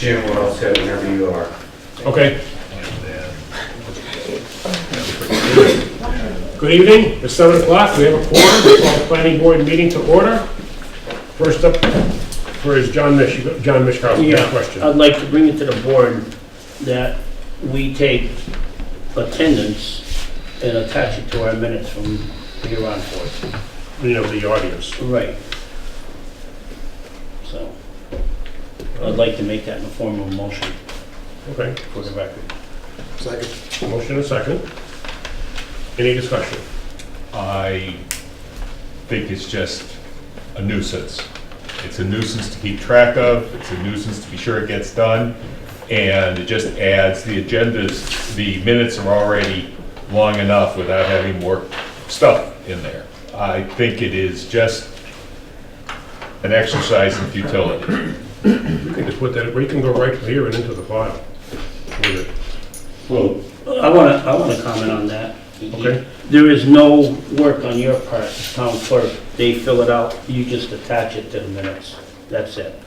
Jim, we're all set whenever you are. Okay. Good evening, it's 7 o'clock, we have a quorum, we call the planning board meeting to order. First up, where is John Mishkowski, Yeah, question. I'd like to bring it to the board that we take attendance and attach it to our minutes from here on forth. You know, the audience. Right. So, I'd like to make that in the form of a motion Okay, for the record. Second. motion and second. Any discussion? I think it's just a nuisance. It's a nuisance to keep track of, it's a nuisance to be sure it gets done, and it just adds, the agendas, the minutes are already long enough without having more stuff in there. I think it is just an exercise in futility. You can just put that, we can go right from here and into the file with it. Well, I wanna comment on that. Okay. There is no work on your part, town clerk. They fill it out, you just attach it to the minutes. That's it.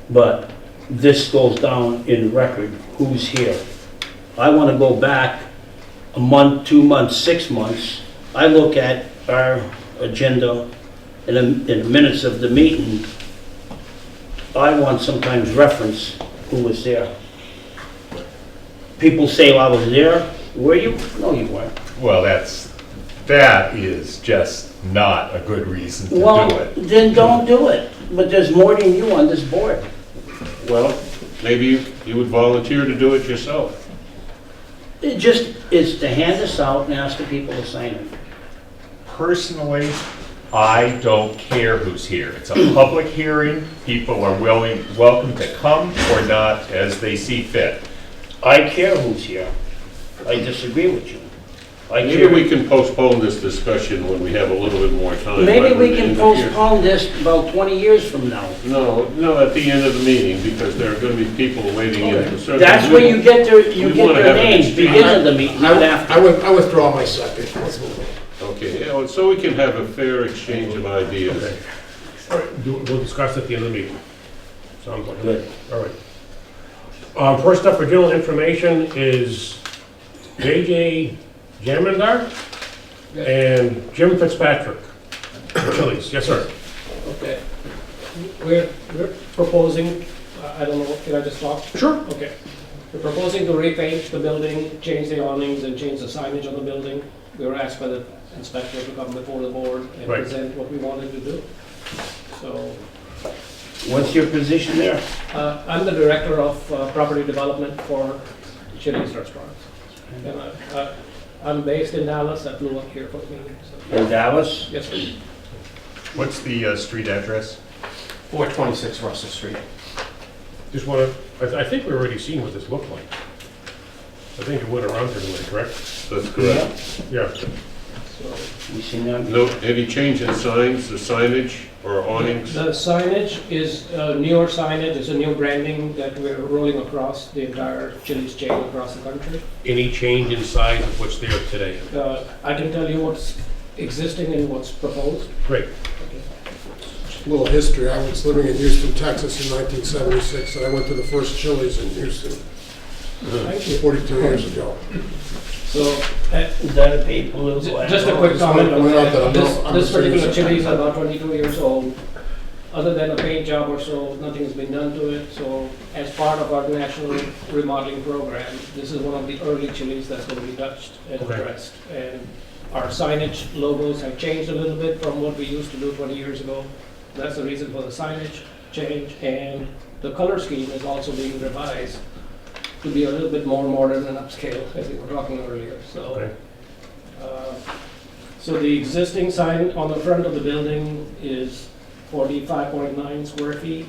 But this goes down in record, who's here. I want to go back a month, 2 months, 6 months. I look at our agenda in the minutes of the meeting. I want sometimes reference who was there. People say, well, I was there. Were you? No, you weren't. Well, that is just not a good reason to do Well, it. then don't do it. But there's more than you on this board. Well, maybe you would volunteer to do it yourself. It just is to hand this out and ask the people to sign it. Personally, I don't care who's here. It's a public hearing. People are welcome to come or not as they see fit. I care who's here. I disagree with you. I Maybe care. we can postpone this discussion when we have a little bit more time. Maybe rather we than can interfere. postpone this about 20 years from now. No, at the end of the meeting, because there are going to be people waiting in. for certain- That's where you get their, We wanna have an names, exchange. begin of the meeting, not after. I withdraw my second. Let's move on. Okay, yeah, well, so we can have a fair exchange of ideas. Okay. All right, we'll discuss at the end of the meeting. Sounds like it. Good. All right. First up for general information is JJ Jamandar and Jim Fitzpatrick. Chili's, yes, sir. Okay. We're proposing, I don't know, can I just talk? Sure. Okay. We're proposing to repaint the building, change the awnings and change the signage on the building. We were asked by the inspector to come before the board and Right. present what we wanted to do. So, What's your position there? I'm the director of property development for Chili's Restaurants. And I'm based in Dallas, I flew up here for the meeting. So. In Dallas? Yes, sir. What's the street address? 426 Russell Street. Just want to, I think we've already seen what this looked like. I think it went around today, correct? That's correct. Yeah. So, You seen that? No, any change in signs, the signage, or awnings? the signage is newer signage, it's a new branding that we're rolling across the entire Chili's chain across the country. Any change in size of what's there today? I can tell you what's existing and what's proposed. Great. A little history. I was living in Houston, Texas in 1976, and I went to the first Chili's in Houston Thank you. 42 years ago. So, Is that a paid political ad? just a quick comment on Point out that that. I'm This not- this I'm particular serious. Chili's is about 22 years old. Other than a paint job or so, nothing has been done to it. So as part of our national remodeling program, this is one of the early Chili's that's going to be touched and Okay. addressed. And our signage logos have changed a little bit from what we used to do 20 years ago. That's the reason for the signage change. And the color scheme is also being revised to be a little bit more modern and upscale, as we were talking earlier. So. Okay. So the existing sign on the front of the building is 45.9 square feet.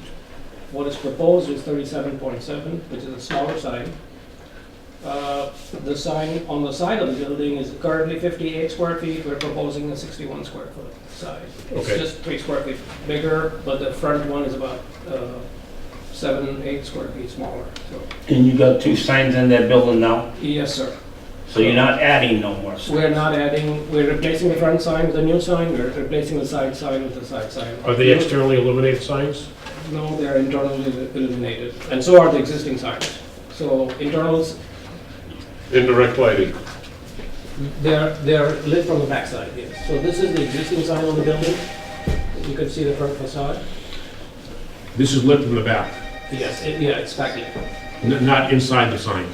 What is proposed is 37.7, which is a smaller sign. The sign on the side of the building is currently 58 square feet. We're proposing a 61 square foot side. It's Okay. just 3 square feet bigger, but the front one is about 7, 8 square feet smaller. So, And you got 2 signs in that building now? yes, sir. So you're not adding no more signs? We're not adding, we're replacing the front sign with a new sign, we're replacing the side sign with the side sign. Are they externally illuminated signs? No, they're internally illuminated, and so are the existing signs. So internals, Indirect lighting. they're lit from the backside, yes. So this is the existing sign on the building. You can see the front facade. This is lit from the back, Yes, yeah, it's backlit. not inside the sign.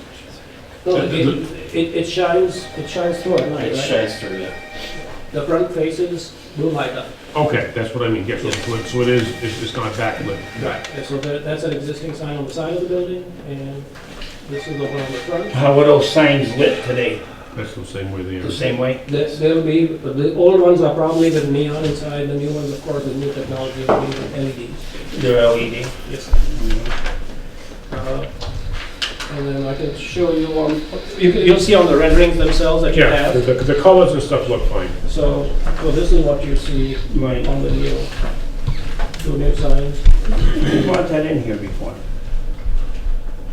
No, it shines through at night, It right? shines through, yeah. The front faces will light up. Okay, that's what I mean, yes, so it is, it's not backlit. Right. So that's an existing sign on the side of the building, and this is the one on the front. How are those signs lit today? That's the same way they are. The same way? There'll be, the old ones are probably with neon inside, the new ones, of course, with new technology, will be with LEDs. They're LED? Yes. And then I can show you on, you'll see on the renderings themselves that you Yeah, have. the colors and stuff look fine. So this is what you see Right. on the new signs. You brought that in here before.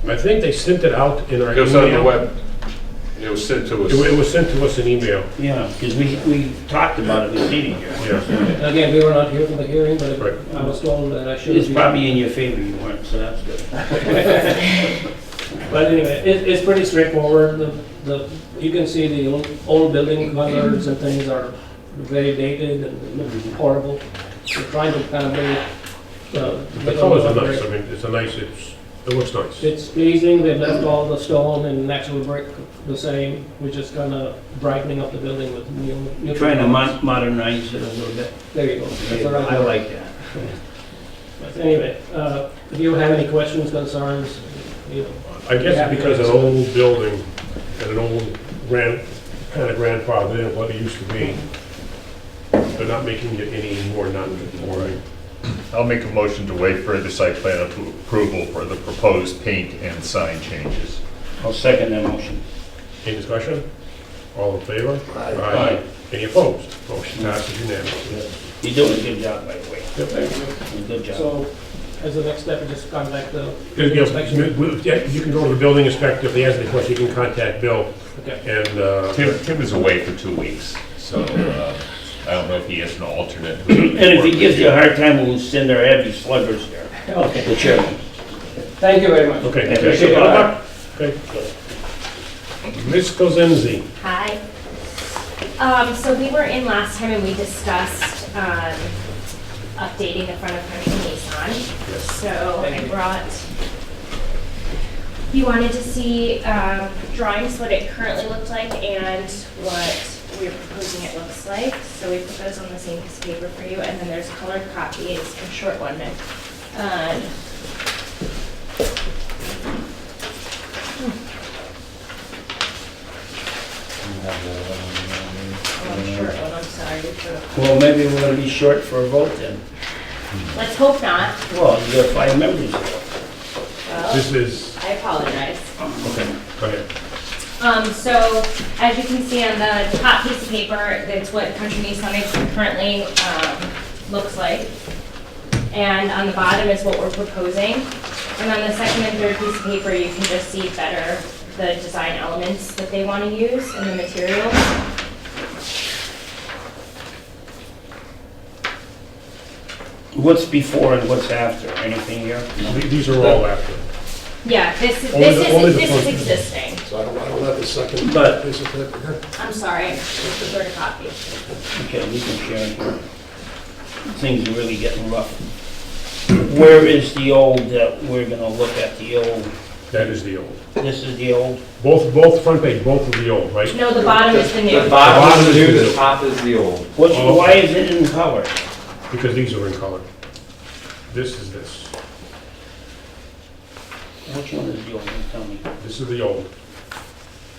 I think they sent it out in our It was on the email. web. It was sent to us. It was sent to us in email. Yeah, because we talked about it this meeting here. Yeah. Again, we were not here for the hearing, but Right. I was told that I should. It's probably in your favor you weren't, so that's good. But anyway, it's pretty straightforward. You can see the old building colors and things are very dated and look horrible. We're trying to kind of bring it. The colors are nice, I mean, it looks nice. It's pleasing. They left all the stone and natural brick the same. We're just kind of brightening up the building with new. Trying to modernize it a little bit. There you go. That's the right I word. like that. But anyway, if you have any questions, concerns, you know. I guess it's because an old building and an old kind of grandfather in what it used to be, they're not making it any more non-conforming. I'll make a motion to waive further site plan approval for the proposed paint and sign changes. I'll second that motion. Any discussion? All in favor? Aye. Any opposed? Motion passes unanimously. You're doing a good job, by the way. Thank you. Good job. So, as the next step, just contact the Yeah, you can go to the building inspector, if he has any questions, you can contact Bill. Okay. And, Tim is away for 2 weeks, so I don't know if he has an alternate. And if he gives you a hard time, we'll send our heavy sluggers there. Okay. The chairman. Thank you very much. okay. Appreciate Good it. luck. Okay. Ms. Cosenzi. Hi. So we were in last time and we discussed updating the front of Country Nissan. So I brought, you wanted to see drawings, what it currently looked like and what we're proposing it looks like. So we put those on the same piece of paper for you, and then there's colored copies, a short one. Short one, I'm sorry. Well, maybe we're gonna be short for a vote then. Let's hope not. Well, you got 5 members. Well, This is, I apologize. okay, go ahead. So as you can see on the top piece of paper, that's what Country Nissan currently looks like. And on the bottom is what we're proposing. And on the second and third piece of paper, you can just see better the design elements that they want to use and the materials. What's before and what's after? Anything here? These are all after. Yeah, this is Only the this front. is existing. So I don't have the second But- piece of paper here. I'm sorry, it's the third copy. Okay, we can share it here. Things are really getting rough. Where is the old that we're gonna look at, the old? That is the old. This is the old? Both front page, both of the old, right? No, the bottom is the new. The bottom bottom is is new, the the new. top is the old. What's, Oh, why is it in color? Because these are in color. This is this. Which one is the old one? Tell me. This is the old.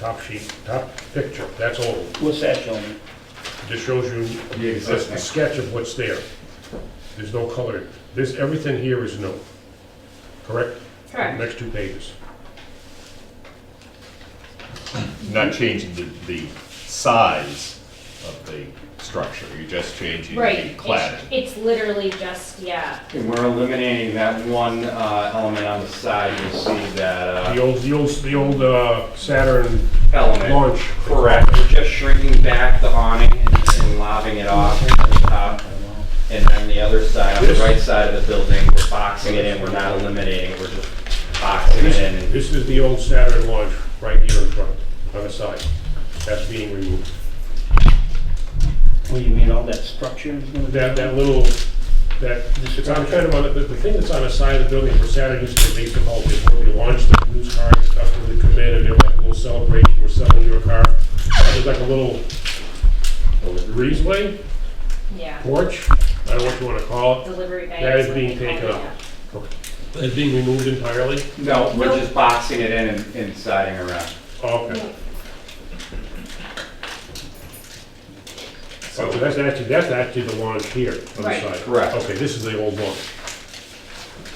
Top sheet, top picture, that's old. What's that showing? Just shows you The existing. a sketch of what's there. There's no color. This, everything here is new. Correct? Correct. Next 2 pages. Not changing the size of the structure, you're just changing the Right, cladding. it's literally just, yeah, And we're eliminating that one element on the side. You'll see that The old Saturn element. launch. Correct. We're just shrinking back the awning and lobbing it off at the top. And then the other side, on the This- right side of the building, we're boxing it in, we're not eliminating it, we're just boxing it in. And This is the old Saturn launch right here in front, on the side. That's being removed. What do you mean, all that structure is gonna be? That little, it's on kind of on, the thing that's on the side of the building for Saturn is the base of all, is where we launched the news cars and stuff, when they come in and they're like a little celebration, we're selling your car. There's like a little breezeway, Yeah, porch, I don't know what you wanna call it. delivery bay. That is what being they call taken it, out. It's being removed entirely? no, we're Nope. just boxing it in and siding around. Oh, okay. yeah. So that's actually the launch here on the Right. side. Correct. Okay, this is the old launch.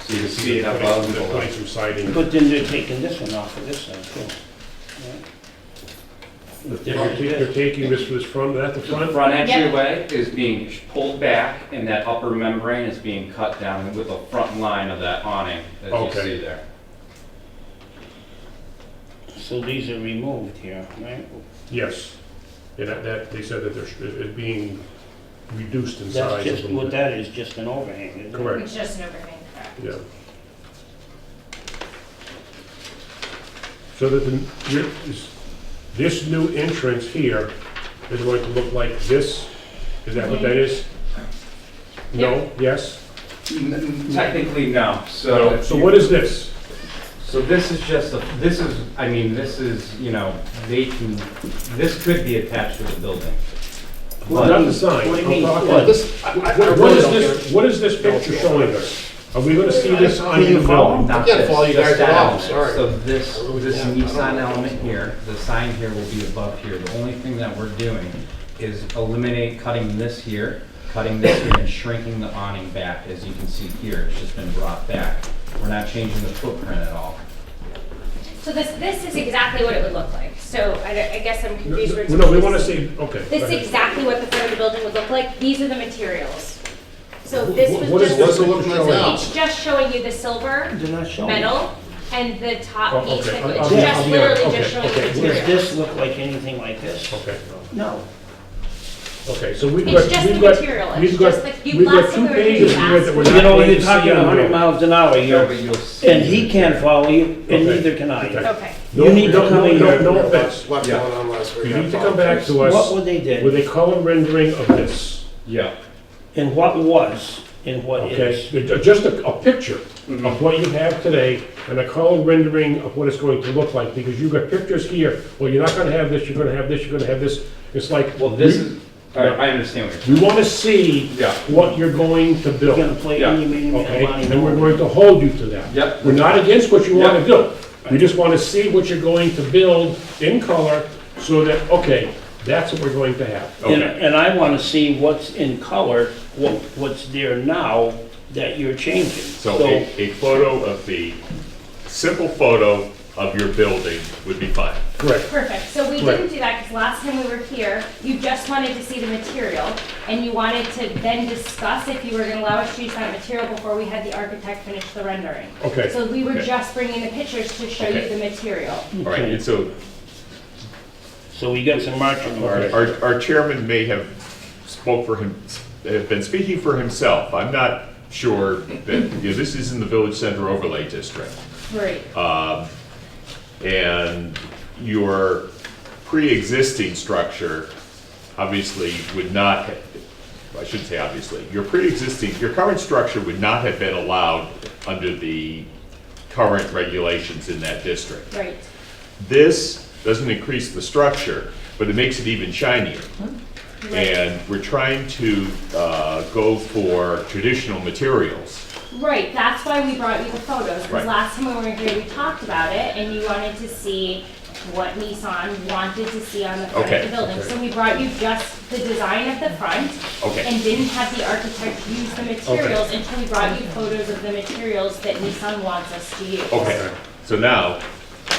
So you can see it above and They're below. putting some siding. But then they're taking this one off of this side too. They're taking this from, that the The front? front Yeah. entryway is being pulled back, and that upper membrane is being cut down with the front line of that awning, as you Okay. see there. So these are removed here, right? Yes. Yeah, they said that they're being reduced in That's size a just, little what bit. that is, just an overhang, isn't it? Correct. It's just an overhang, correct. Yeah. So that this new entrance here is going to look like this? Is that what that is? No? Yes? Technically, no. So So what is this? So this is just this is, you know, this could be attached to the building. Not the sign. What do you mean? I'm talking- What? What is this picture showing us? Are we gonna see this on Can you the follow? building? Not Yeah, this, follow you just guys that along, element. sorry. So this Nissan element here, the sign here will be above here. The only thing that we're doing is cutting this here, and shrinking the awning back. As you can see here, it's just been brought back. We're not changing the footprint at all. So this is exactly what it would look like. So I guess I'm confused. where it's- No, we wanna see, okay. This go is ahead. exactly what the front of the building would look like. These are the materials. So this What was is just. this What's it look like showing? now? It's just showing you the silver, They're not showing. metal, and the top Oh, piece. okay. It's Yeah, just yeah, literally okay, just showing okay. the Does materials. this look like anything like this? Okay, No. okay, so we've It's got, just the we've got, material. It's we've got, just like you we've got last two thing we were pages doing here that we're last not You know, going you're to see talking on the 100 road. miles an hour, Yeah, but you'll see. and he can't follow you, and Okay. neither can I. Okay. Okay. You need to No, come in no, here. no offense. What's Yeah. going on last week? You need to come back to What us would they with did, a color rendering of this, Yeah. and what was, and what okay? is. Just a picture of what you have today and a color rendering of what it's going to look like, because you've got pictures here, well, you're not gonna have this, you're gonna have this, you're gonna have this. It's like, Well, this is, I understand what you're we wanna see Yeah. what you're going to You're gonna build, play Yeah. any, meeting, okay? money. And we're going to hold you to that. Yep. We're not against what you wanna Yep. do. We just wanna see what you're going to build in color, so that, okay, that's what we're going to have. And I wanna see what's in color, what's there now that you're changing. So a photo of simple photo of your building would be fine. Correct. Perfect. So we Right. didn't do that because last time we were here, you just wanted to see the material and you wanted to then discuss if you were going to allow us to use that material before we had the architect finish the rendering. Okay. So we were Okay. just bringing the pictures to show you Okay. the material. All right, and so So we got some marching orders. our chairman may have been speaking for himself. I'm not sure that, you know, this is in the Village Center Overlay District. Right. And your pre-existing structure obviously would not, I shouldn't say obviously, your current structure would not have been allowed under the current regulations in that district. Right. This doesn't increase the structure, but it makes it even shinier. Right. And we're trying to go for traditional materials. Right, that's why we brought you the photos, because Right. last time we were here, we talked about it, and you wanted to see what Nissan wanted to see on the front Okay, of the building. okay. So we brought you just the design of the front, Okay. and didn't have the architect use the materials until we brought you photos of the materials that Nissan wants us to use. Okay, so now,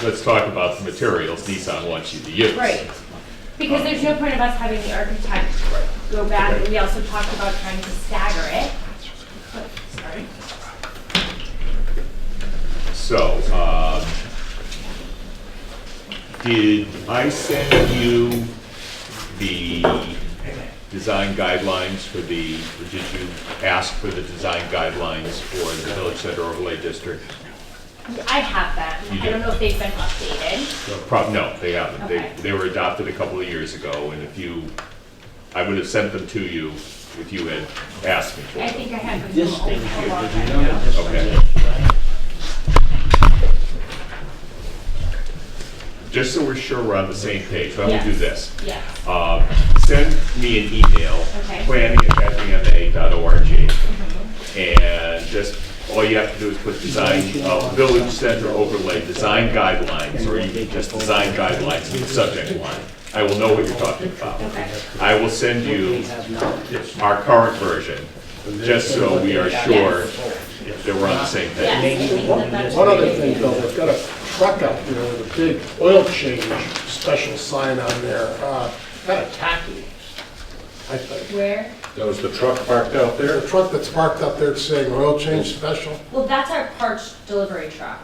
let's talk about the materials Nissan wants you to use. Right, because there's no point of us having the architect go back, and we also talked about trying to stagger it. Sorry. So, did I send you the design guidelines for the, or did you ask for the design guidelines for the Village Center Overlay District? I have them. You I don't do? know if they've been updated. No, they haven't. Okay. They were adopted a couple of years ago, and if you, I would have sent them to you if you had asked me for I them. think I had them This from thing a here, long did time you know ago. this? Okay. Right? Just so we're sure we're on the same page, why don't we do this? Yes. Send me an email, Okay. planning@vma.org, Mhm. and just, all you have to do is put design, Village Center Overlay Design Guidelines, or you can just design guidelines in the subject line. I will know what you're talking about. Okay. I will send What you we have now. our current version, just so we are sure that we're on the same page. Yes, I think that that's One other really thing, good. though, they've got a truck out there with a big oil change special sign on there, kind of tacky, I think. Where? That was the truck parked out there? The truck that's parked up there saying oil change special, Well, that's our parts delivery truck.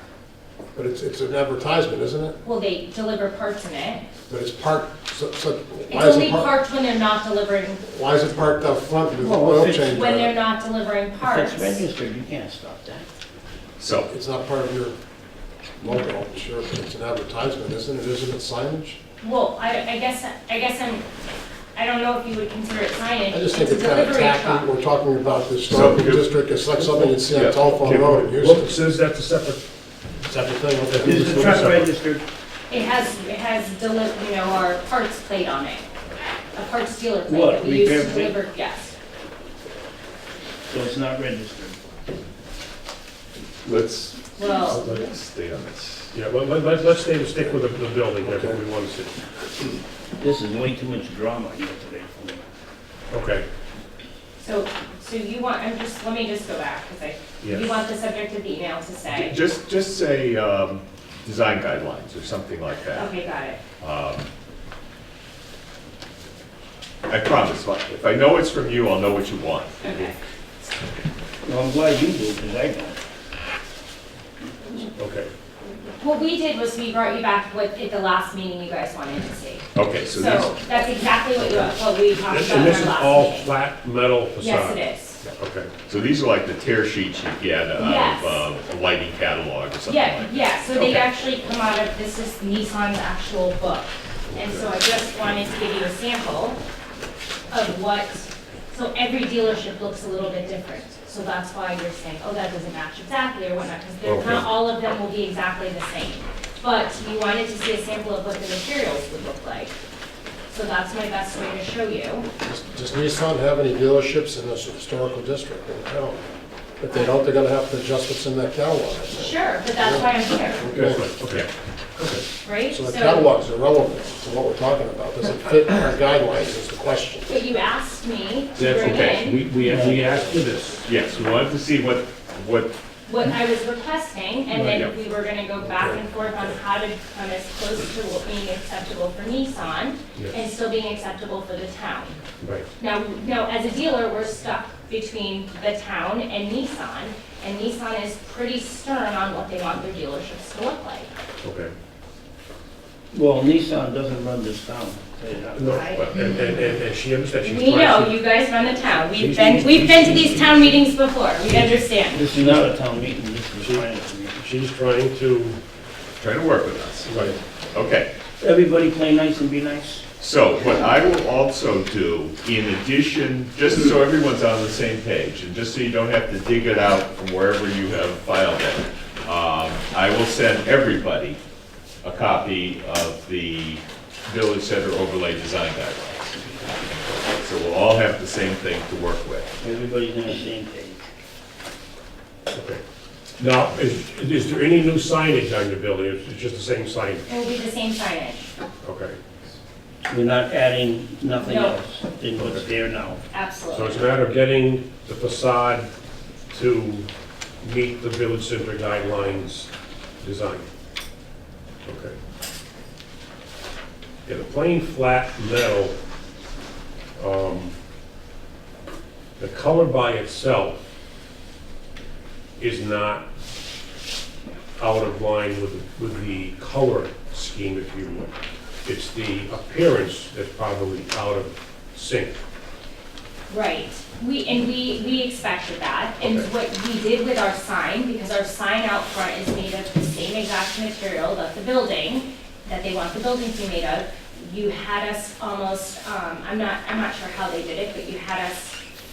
but it's an advertisement, isn't it? Well, they deliver parts in it. But it's parked, so, It's why is only it parked, parked when they're not delivering, why is it parked up front with the Well, oil if it's- change? when on they're it? not delivering If parts. it's registered, you can't stop that. So, It's not part of your logo, sure, but it's an advertisement, isn't it? Isn't it signage? Well, I guess I don't know if you would consider it signage. I just think a it's kind of delivery tacky. truck. We're talking about the historical So, district, it's like something you'd see on Yeah. Telephone Road in Well, Houston. since that's a separate, Separate thing, Yeah. okay. Is the truck registered? It has our parts plate on it. A parts dealer plate What, that we use to repair plate? deliver, yes. So it's not registered. let's Well, stay on this. yeah, well, let's stick with the building, that's what we want to see. This is way too much drama here today for me. Okay, so you want, let me just go back, because you yes. want the subject of the email to say, Just say, design guidelines or something like that. okay, got it. I promise, if I know it's from you, I'll know what you want. Okay. Well, I'm glad you do, because I don't. Okay, What we did was we brought you back what at the last meeting you guys wanted to see. Okay, so So these, that's exactly what we talked about and in this our is last all meeting. flat metal facade? Yes, it is. Okay, so these are like the tear sheets you get out Yes. of a lighting catalog or something Yeah, like that. yeah, so they Okay. actually come out of, this is Nissan's actual book. And so I just wanted to give you a sample of what, so every dealership looks a little bit different. So that's why you're saying, oh, that doesn't match exactly or whatnot, because they're not Okay. all of them will be exactly the same. But you wanted to see a sample of what the materials would look like. So that's my best way to show you. Does Nissan have any dealerships in this historical district in town? If they don't, they're gonna have to adjust what's in that catalog, I think. Sure, but that's why I'm here, okay. right? So the catalog's irrelevant to what we're talking about. Does it fit our guidelines is the question. But you asked me to That's bring okay. in We asked you this. Yes, we wanted to see what, what I was requesting, and Yeah. then we were gonna go back and forth on how to come as close to what being acceptable for Nissan and Yes, still being acceptable for the town. right. Now, as a dealer, we're stuck between the town and Nissan is pretty stern on what they want their dealerships to look like. Okay. Well, Nissan doesn't run this town. I'll tell you that. No, Right. and she understands. She's We trying know, to- you guys run the town, we've She's- been to these town meetings before, we understand. This is not a town meeting, this is a finance meeting. She's trying to, trying to work with us. right, Okay, Everybody play nice and be nice. so what I will also do, in addition, just so everyone's on the same page, and just so you don't have to dig it out from wherever you have filed it, I will send everybody a copy of the Village Center Overlay Design Guidelines. So we'll all have the same thing to work with. Everybody's on the same page. okay. Now, is there any new signage on your building? It's just the same sign? It will be the same signage, Okay. We're not adding nothing No. else than what's there now. So absolutely. it's a matter of getting the facade to meet the Village Center guidelines design? Okay. Yeah, the plain flat metal, the color by itself is not out of line with the color scheme, if you will. It's the appearance that's probably out of sync. Right, we expected that, and Okay. what we did with our sign, because our sign out front is made of the same exact material that the building, that they want the building to be made of, you had us almost, I'm not sure how they did it, but you had us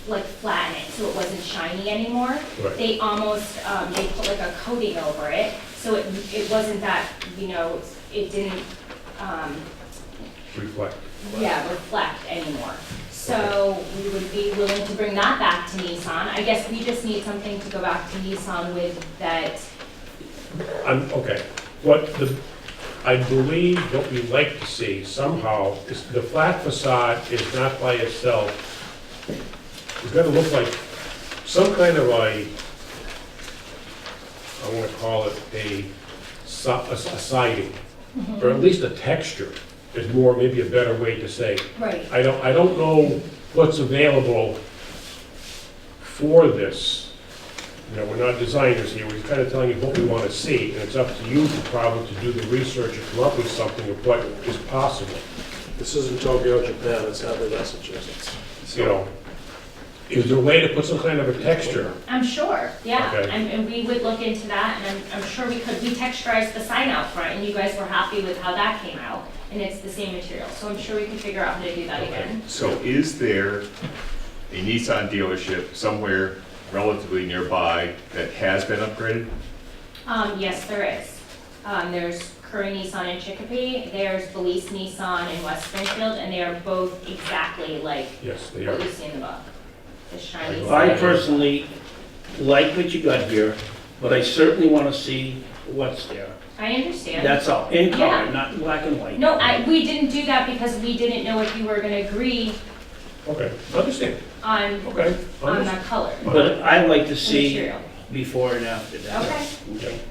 like flatten it, so it wasn't shiny anymore. Right. They almost, they put like a coating over it, so it wasn't that, you know, it didn't, Reflect. reflect anymore. So we would be willing to bring that back to Nissan. I guess we just need something to go back to Nissan with that. Okay, I believe what we'd like to see somehow is the flat facade is not by itself. It's gonna look like some kind of I wanna call it a siding, or at least a texture is more, maybe a better way to say. Right. I don't know what's available for this. You know, we're not designers here, we're kind of telling you what we want to see, and it's up to you probably to do the research and come up with something of what is possible. This isn't Tokyo, Japan, it's Hadley, Massachusetts. You know, is there a way to put some kind of a texture? I'm sure, yeah. Okay. And we would look into that, and I'm sure we could. We texturized the sign out front, and you guys were happy with how that came out, and it's the same material. So I'm sure we could figure out how to do that again. So is there a Nissan dealership somewhere relatively nearby that has been upgraded? Yes, there is. There's Curry Nissan in Chicopee, there's Belize Nissan in West Springfield, and they are both exactly like Yes, they are. what you see in the book. The shiny I sign. personally like what you got here, but I certainly want to see what's there. I understand. That's all, in color, Yeah. not black and white. No, we didn't do that because we didn't know if you were gonna agree Okay, understand, on, okay. on that color, But I like to the see material. before and after that. Okay,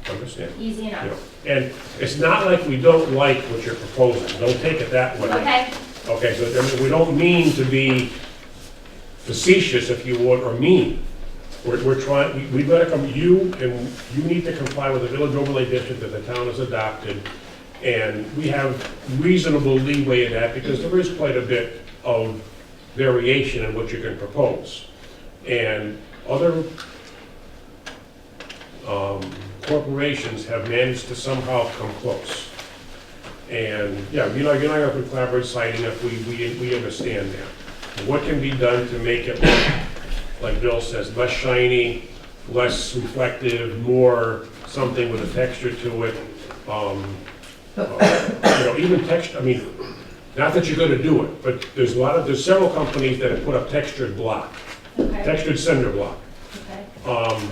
Yeah, understand. easy You know, enough. and it's not like we don't like what you're proposing, don't take it that way. Okay, Okay, so I mean, we don't mean to be facetious, if you would, or mean. We're trying, we've got to come, you need to comply with the village overlay district that the town has adopted. And we have reasonable leeway in that because there is quite a bit of variation in what you can propose. And other corporations have managed to somehow come close. And, yeah, you're not gonna put collaborative siding if we understand that. What can be done to make it look, like Bill says, less shiny, less reflective, more something with a texture to it? You know, even texture, I mean, not that you're gonna do it, but there's several companies that have put up textured block, okay, textured cinder block. okay.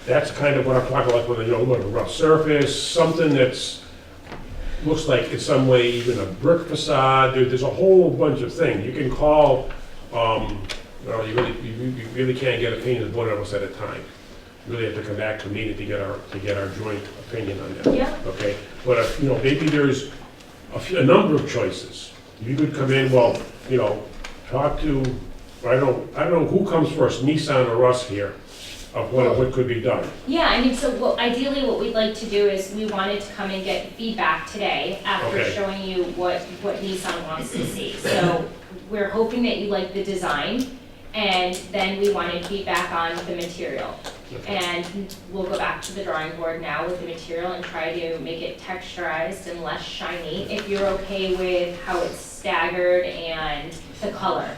That's kind of what I'm talking about, with, you know, a rough surface, something that's, looks like in some way even a brick facade. There's a whole bunch of things. You can call, well, you really can't get opinions of one of us at a time. You really have to come back to a meeting to get our joint opinion on that. Yeah. Okay, but you know, maybe there's a number of choices. You could come in, well, you know, talk to, I don't know who comes first, Nissan or us here, of what could be done. Yeah, I mean, so ideally what we'd like to do is we wanted to come and get feedback today after Okay. showing you what Nissan wants to see. So we're hoping that you like the design, and then we wanted feedback on the material. And we'll go back to the drawing board now with the material and try to make it texturized and less shiny, if you're okay with how it's staggered and the color.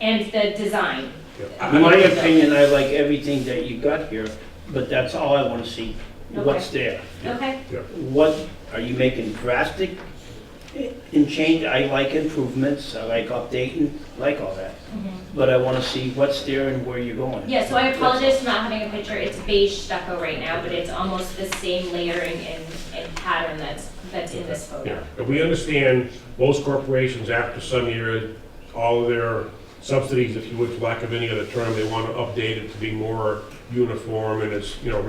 And the design. In my opinion, I like everything that you got here, but that's all I want to see, what's there. Okay, What, are you making drastic in change? I like improvements, I like updating, like all that. But I want to see what's there and where you're going. yeah, so I apologize for not having a picture, it's beige stucco right now, but it's almost the same layering and pattern that's in this photo. Yeah, but we understand most corporations, after some year, all of their subsidies, if you would, for lack of any other term, they want to update it to be more uniform, and it's, you know,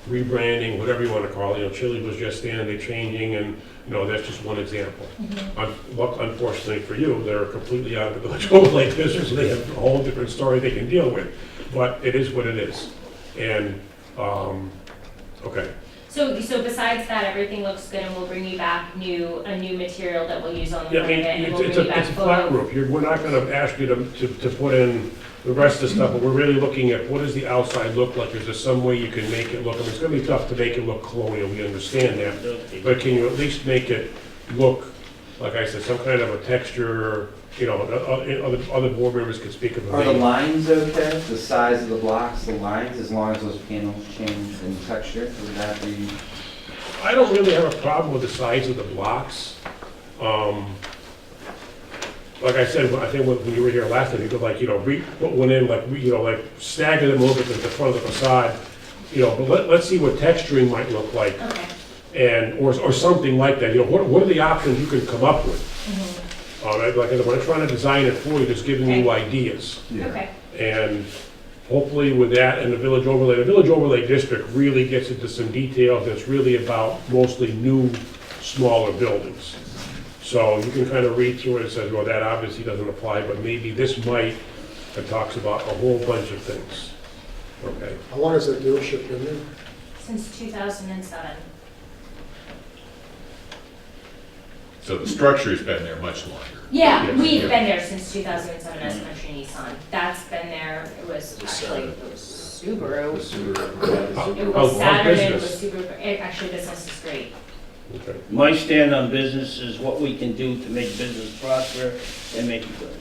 rebranding, whatever you want to call it. You know, Chili was just in, they're changing, and, you know, that's just one example. Unfortunately for you, they're completely out of the village overlay business, and they have a whole different story they can deal with. But it is what it is. And, okay. So So besides that, everything looks good, and we'll bring you back a new material that we'll use on the Yeah, I front mean, of it, and we'll it's bring you a back flat photos. roof. We're not gonna ask you to put in the rest of the stuff, but we're really looking at what does the outside look like? Is there some way you can make it look, I mean, it's gonna be tough to make it look colonial, we understand that. But can you at least make it look, like I said, some kind of a texture, you know, other board members could speak of Are the it. lines okay? The size of the blocks, the lines, as long as those panels change in texture, would that be? I don't really have a problem with the size of the blocks. Like I said, I think when you were here last time, you could like, you know, put one in, like, you know, like stagger them a little bit to the front of the facade, you know, but let's see what texturing might look like. Okay. And, or something like that, you know, what are the options you can come up with? Like, when I'm trying to design it for you, just giving you ideas. Okay. And hopefully with that and the village overlay district really gets into some details that's really about mostly new, smaller buildings. So you can kind of read through it and say, well, that obviously doesn't apply, but maybe this might, it talks about a whole bunch of things. Okay, How long has that dealership been there? Since 2007. So the structure's been there much longer. Yeah, Yes. we've been there since 2007 as Country Nissan. That's been there, it was actually, it was Subaru. It How's was Saturn, it was business? Subaru, actually business is great. okay. My stand on business is what we can do to make business prosper and make it good.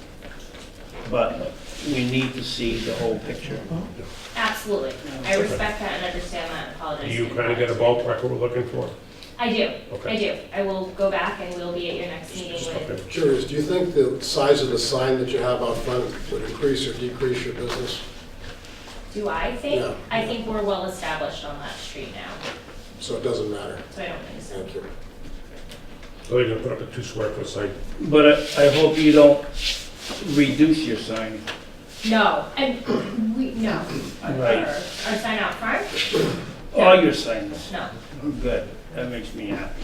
But we need to see the whole picture. Absolutely. I respect that and understand that and Do apologize. you kind of get a ballpark what we're looking for? I do, Okay. I do. I will go back and we'll be at your next meeting with, Okay. Curious, do you think the size of the sign that you have out front would increase or decrease your business? do I think? Yeah. I think we're well established on that street now, So it doesn't matter? so I don't think so. Thank you. So they're gonna put up a 2 square foot sign. But I hope you don't reduce your sign. No, and no. Right. Our sign out front? All your signs. No, Good, that makes me happy.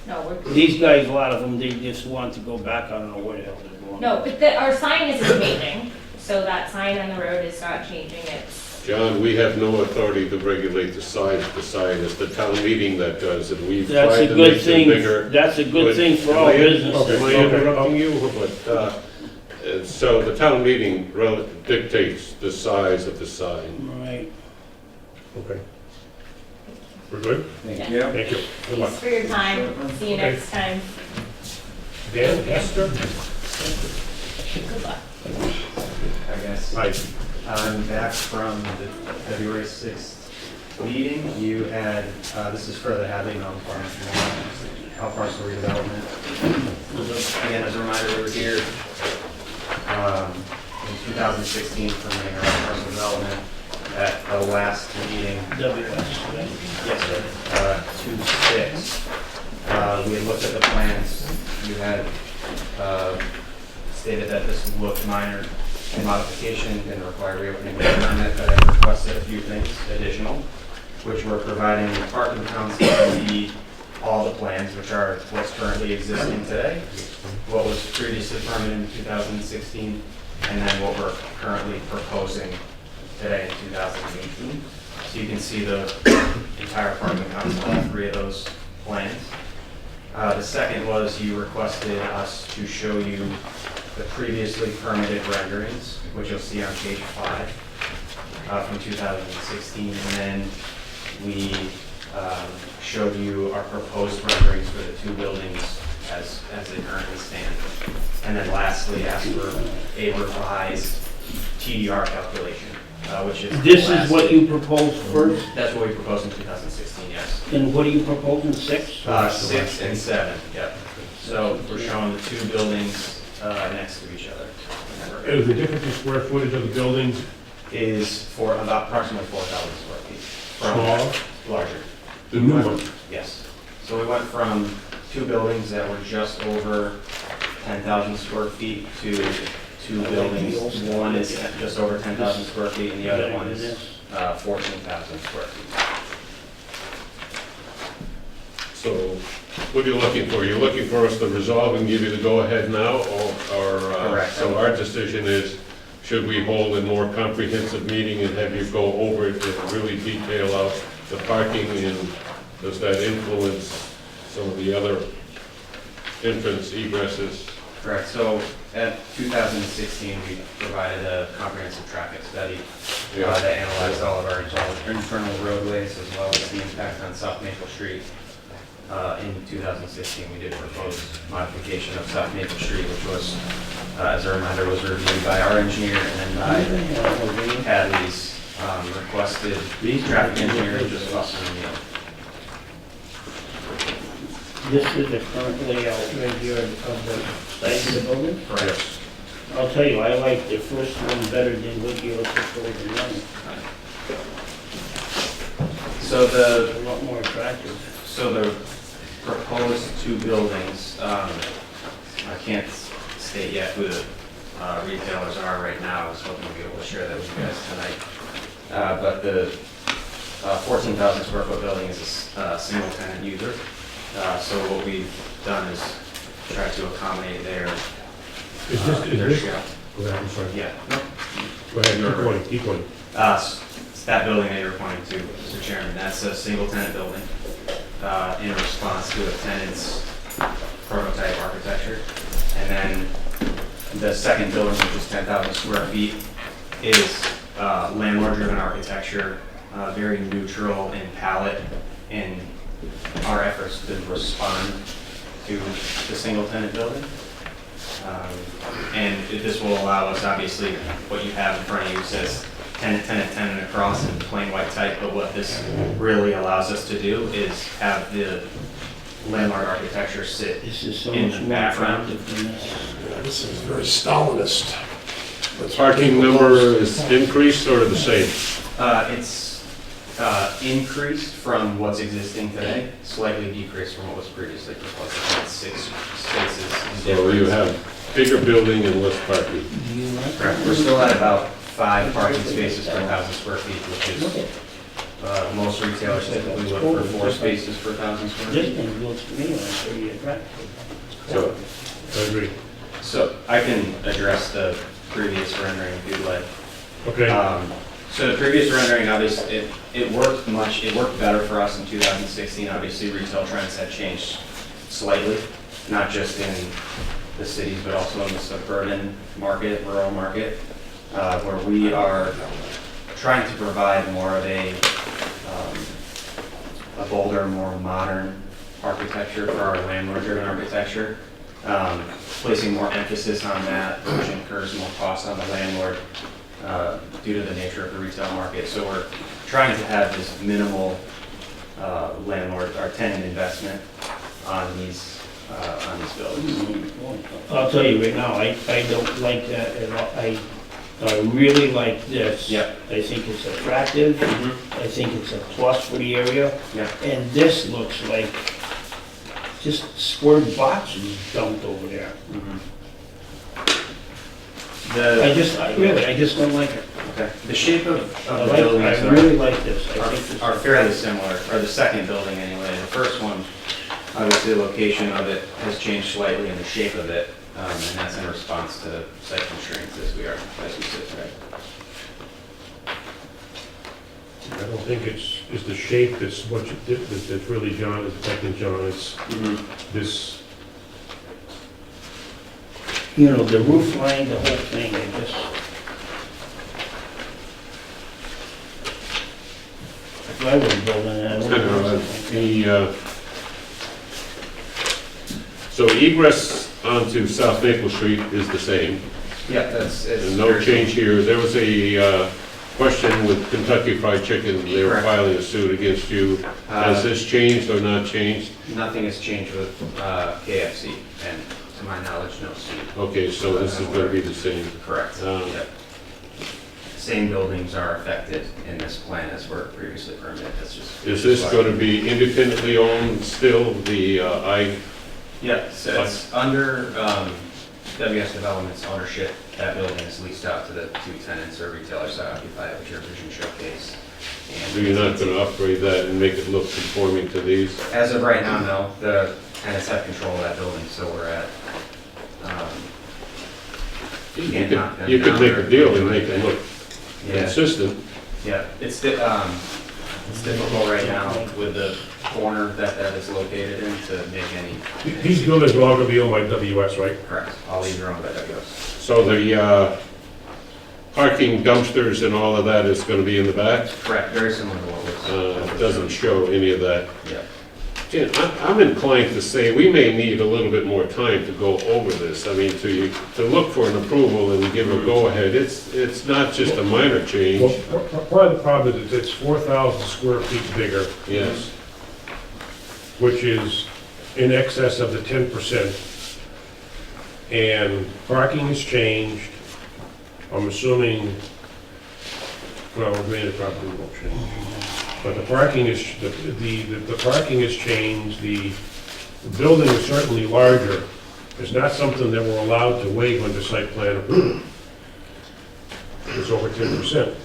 no, we're, These guys, a lot of them, they just want to go back, I don't know where the hell they're going. no, but our sign isn't changing, so that sign on the road is not changing, it's, John, we have no authority to regulate the size of the sign. It's the town meeting that does it. We've That's tried a to good make them thing, bigger. that's a good But thing for am all I- businesses. Am I interrupting you? But, so the town meeting dictates the size of the sign. Right. Okay. We're good? Thank Yeah. you. Thank you. Good luck. thanks for your time, see you Okay. next time. Dan, Hester? Good luck. I guess. Hi. I'm back from the February 6th meeting. You had, this is for the Hadley Mountain Farm parcel redevelopment. Again, as a reminder, we were here in 2016 for making our parcel development at the last meeting. WS, right? Yes, sir. 2/6. We had looked at the plans. You had stated that this looked minor in modification, didn't require reopening the permit, but I requested a few things additional, which were providing the parking counts to all the plans, which are what's currently existing today, what was previously permitted in 2016, and then what we're currently proposing today in 2018. So you can see the entire parking counts on all three of those plans. The second was you requested us to show you the previously permitted renderings, which you'll see on page 5 from 2016. And then we showed you our proposed renderings for the two buildings as they currently stand. And then lastly, asked for a revised TDR calculation, which is. This is what you proposed first, That's what we proposed in 2016, yes. and what are you proposing, 6? 6 and 7, yep. So we're showing the two buildings next to each other. Is the difference in square footage of the buildings Is for about approximately 4,000 square feet. From- small? Larger, The new one? yes. So we went from two buildings that were just over 10,000 square feet to two buildings. One is just over 10,000 square feet and the other one is 14,000 square feet. So what are you looking for? You're looking for us to resolve and give you the go-ahead now, or? Correct. So our decision is, should we hold a more comprehensive meeting and have you go over it and really detail out the parking and Does that influence some of the other entrance egresses? Correct, so at 2016, we provided a comprehensive traffic study that analyzed all of our internal roadways as well as the impact on South Maple Street. In 2016, we did propose modification of South Maple Street, which was, as a reminder, was reviewed by our engineer and then by Hadley's requested traffic engineer, just busting the This is the current layout right here of the site of the building. Correct. I'll tell you, I like the first one better than what you're proposing now. So It's a lot more attractive. the proposed two buildings, I can't state yet who the retailers are right now. I was hoping to be able to share that with you guys tonight. But the 14,000 square foot building is a single tenant user. So what we've done is try to accommodate their share. Go ahead, I'm sorry. Yeah. Go ahead, keep going. It's that building that you're pointing to, Mr. Chairman. That's a single tenant building in response to a tenant's prototype architecture. And then the second building, which is 10,000 square feet, is landlord-driven architecture, very neutral in palette in our efforts to respond to the single tenant building. And this will allow us, obviously, what you have in front of you says tenant, tenant, tenant across in plain white type, but what this really allows us to do is have the landmark architecture sit This is so in much the more background. attractive than this. Yeah, this is very Stalinist. The parking number is increased or the same? It's increased from what's existing today, slightly decreased from what was previously proposed. It's 6 spaces in So you difference. have bigger building and less parking. Correct. We're still at about 5 parking spaces per 1,000 square feet, which is, most retailers typically look for 4 spaces per 1,000 square This feet. thing looks to me like pretty attractive. So, I agree. So I can address the previous rendering if you'd like. Okay, So the previous rendering, obviously, it worked better for us in 2016. Obviously, retail trends had changed slightly, not just in the cities, but also in the suburban market, rural market, where we are trying to provide more of a bolder, more modern architecture for our landlord-driven architecture, placing more emphasis on that, which incurs more costs on the landlord due to the nature of the retail market. So we're trying to have this minimal landlord or tenant investment on these buildings. I'll tell you right now, I don't like that at all. I really like this. Yep. I think it's attractive. I think it's a plus for the area. Yep. And this looks like just squared boxes dumped over there. I just don't like it. Okay. The shape of I the buildings I really like this. I think this are fairly similar, or the second building anyway. The first one, obviously the location of it has changed slightly in the shape of it, and that's in response to site constraints as we sit today. I don't think it's the shape that's what you did, that's really John, is affecting John, it's this, You know, the roof line, the whole thing, it just, if I was building it, I wouldn't. So egress onto South Maple Street is the same, Yeah, it's and no very- change here. There was a question with Kentucky Fried Chicken, they were Correct. filing a suit against you. Has this changed or not changed? Nothing has changed with KFC, and to my knowledge, no suit. Okay, so this is gonna be the same. Correct. Yep. Same buildings are affected in this plan as were previously permitted. That's just. Is this gonna be independently owned still, Yeah, so it's under WS Development's ownership. That building is leased out to the 2 tenants or retailers that occupy it, which are Vision Showcase. so you're not gonna upgrade that and make it look conforming to these? As of right now, no. The tenants have control of that building, so we're at. You could make a deal and make it look Yeah, consistent. yeah. It's the, It's difficult right now with the corner that is located in to make any, These buildings will all gonna be owned by WS, right? correct, all these are owned by WS. So the parking dumpsters and all of that is gonna be in the back? Correct, very similar to what was. It doesn't show any of that. Yeah. Yeah, I'm inclined to say we may need a little bit more time to go over this. I mean, to look for an approval and give a go-ahead, it's not just a minor Well, change. part of the problem is it's 4,000 square feet bigger, Yes. which is in excess of the 10%. And parking has changed. I'm assuming, well, granted, property won't change. But the parking is, the parking has changed, the building is certainly larger. It's not something that we're allowed to waive under site plan approval. It's over 10%.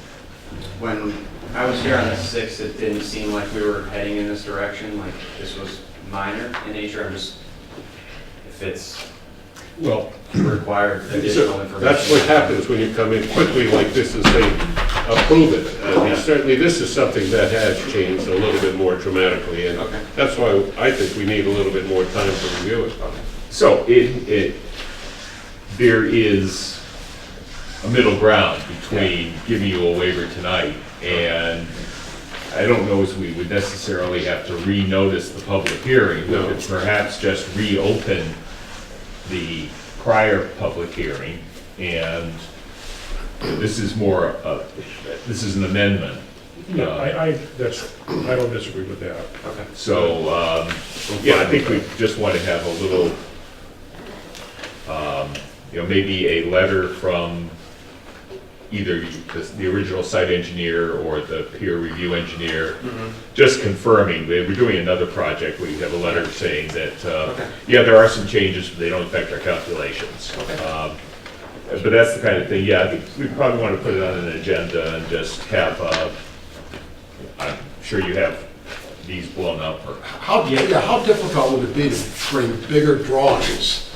When I was here on the 6th, it didn't seem like we were heading in this direction, like this was minor in nature. I'm just, if it's Well, required additional information. that's what happens when you come in quickly like this and say, approve it. I mean, certainly this is something that has changed a little bit more dramatically, and Okay. that's why I think we need a little bit more time to review it. So there is a middle ground between giving you a waiver tonight, and I don't know if we would necessarily have to renotice the public hearing. No. But perhaps just reopen the prior public hearing, and this is more, this is an amendment. Yeah, I don't disagree with that. So, yeah, I think we just want to have a little, maybe a letter from either the original site engineer or the peer review engineer, just confirming, we're doing another project, we have a letter saying that, yeah, there are some changes, but they don't affect our calculations. But that's the kind of thing, yeah, I think we probably want to put it on an agenda and just have, I'm sure you have these blown up or. How difficult would it be to bring bigger drawings?